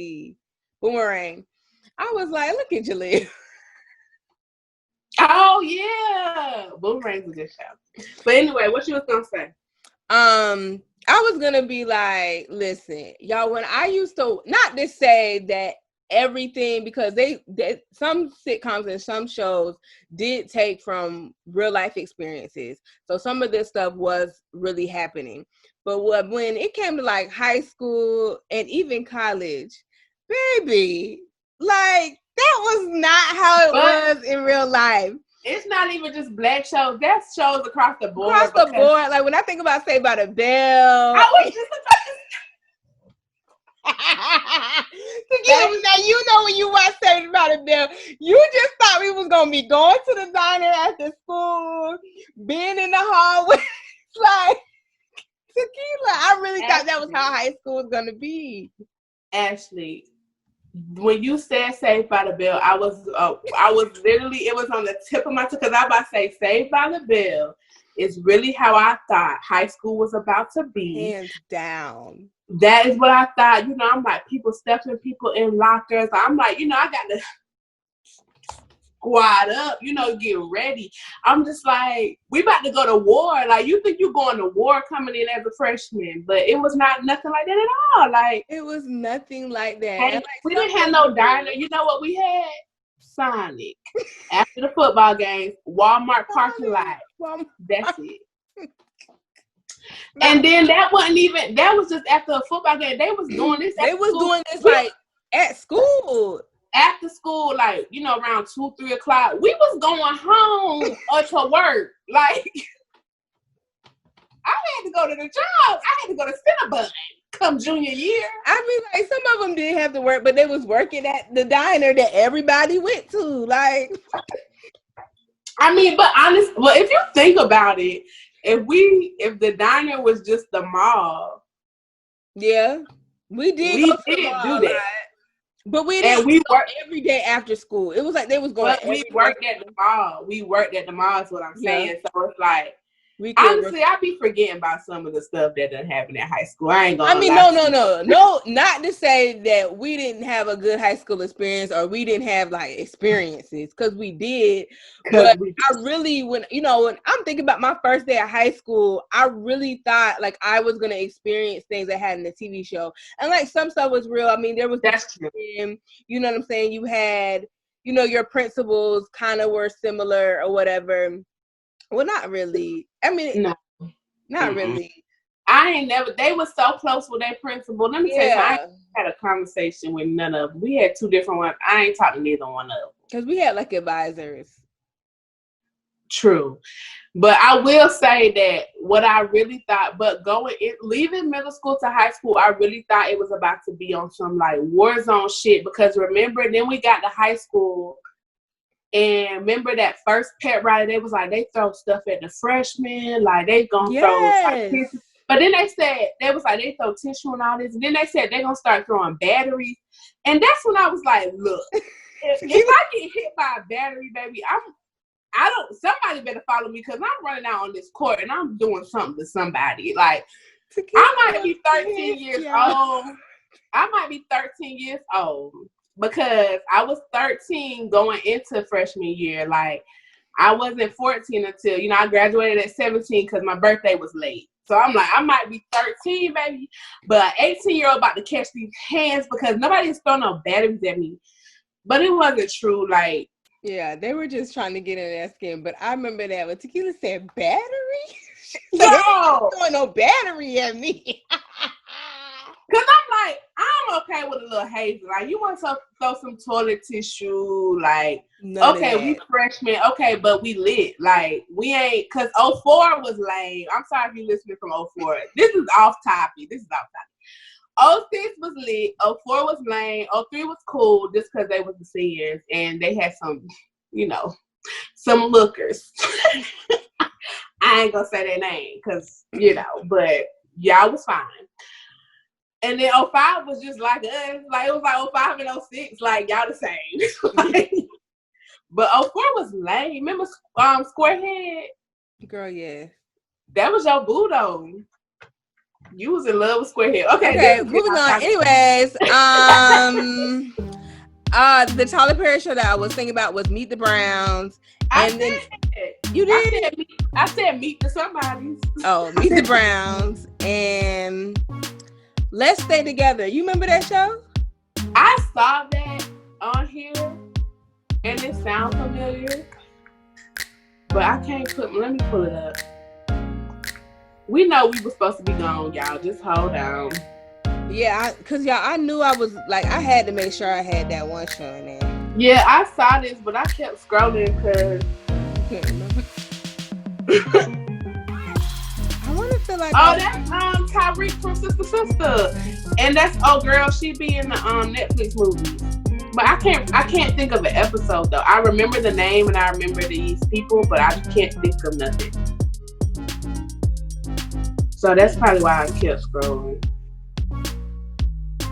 Boomerang. I was like, look at Jaleel. Oh yeah, Boomerang's a good show. But anyway, what you was gonna say? I was gonna be like, listen, y'all, when I used to, not to say that everything, because they some sitcoms and some shows did take from real life experiences. So some of this stuff was really happening. But when it came to like high school and even college, baby, like that was not how it was in real life. It's not even just Black shows. That's shows across the board. Across the board. Like when I think about Saved by the Bell. I was just now you know when you watch Saved by the Bell, you just thought we was gonna be going to the diner after school, being in the hallway. Like Tequila. I really thought that was how high school was gonna be. Ashley, when you said Saved by the Bell, I was literally, it was on the tip of my tongue because I was about to say Saved by the Bell is really how I thought high school was about to be. Hands down. That is what I thought. I'm like, people stuffing people in lockers. I'm like, I got to squad up, get ready. I'm just like, we about to go to war. Like, you think you're going to war coming in as a freshman, but it was nothing like that at all. Like, it was nothing like that. Like, we didn't have no diner. You know what we had? Sonic. After the football games, Walmart parking lot. That's it. And then that was just after a football game. They was doing this. Doing this like at school. After school, like, around 2-3 o'clock, we was going home or to work. Like, I had to go to the job. I had to go to Cinnabon come junior year. I mean, like, some of them did have to work, but they was working at the diner that everybody went to. Like, I mean, but if you think about it, if the diner was just the mall, yeah, we did do mall, that. But we didn't go every day after school. It was like they was going. But we worked at the mall. We worked at the mall is what I'm saying. So it's like, honestly, I be forgetting about some of the stuff that done happened at high school. I ain't gonna. I mean, no, not to say that we didn't have a good high school experience or we didn't have like experiences, because we did. But I really, when I'm thinking about my first day of high school, I really thought like I was gonna experience things I had in the TV show, and like some stuff was real. I mean, there was you know what I'm saying. You had, your principals kind of were similar or whatever. Well, not really. I mean, no, not really. I ain't never. They were so close with their principal. Let me tell you, I had a conversation with none of them. We had two different ones. I ain't talking to neither one of them. Because we had like advisors. True. But I will say that what I really thought, leaving middle school to high school, I really thought it was about to be on some like war zone shit. Because remember, then we got to high school. And remember that first pet rally, they was like, they throw stuff at the freshmen, like they gonna throw like, tissue. But then they said, they throw tissue and all this. And then they said they're gonna start throwing batteries. And that's when I was like, look, if I get hit by a battery, baby, somebody better follow me, because I'm running out on this court and I'm doing something to somebody. Like, I might be 13 years old. I might be 13 years old. Because I was 13 going into freshman year. Like, I wasn't 14 until, I graduated at 17 because my birthday was late. So I'm like, I might be 13, baby. But 18-year-old about to catch these hands because nobody is throwing no batteries at me. But it wasn't true. Like, yeah, they were just trying to get in that skin. But I remember that when Tequila said battery. No, throwing no battery at me. Because I'm like, I'm okay with a little hazy. Like, you want to throw some toilet tissue. Like, okay, we freshmen. Okay, but we lit. Like, we ain't, because 04 was lame. I'm sorry if you're listening from 04. This is off topic. 06 was lit. 04 was lame. 03 was cool just because they was the seniors. And they had some, some lookers. I ain't going to say their name because, but y'all was fine. And then 05 was just like us. Like, it was like 05 and 06. Like, y'all the same. But 04 was lame. Remember Squarehead? Girl, yeah. That was your boo, though. You was in love with Squarehead. Okay, moving on. Anyways, the Tyler Perry show that I was thinking about was Meet the Browns. You did? I said Meet the Somebodies. Oh, Meet the Browns. And Let's Stay Together. You remember that show? I saw that on here, and it sounds familiar, but I can't let me pull it up. We know we were supposed to be gone, y'all. Just hold on. Yeah, I knew I was, like, I had to make sure I had that one show in there. Yeah, I saw this, but I kept scrolling because I can't remember. I want to feel like... Oh, that's Tyreek from Sister. And that's, girl, she be in the Netflix movies. But I can't think of an episode, though. I remember the name and I remember these people, but I can't think of nothing. So that's probably why I kept scrolling.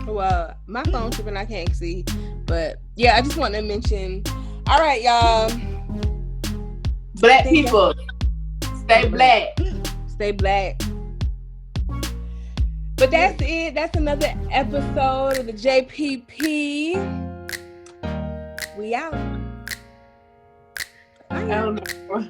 Well, my phone's tripping, I can't see. But yeah, I just want to mention. All right, y'all. Black people, stay black. Stay black. But that's it. That's another episode of the JPP. We out. I don't know.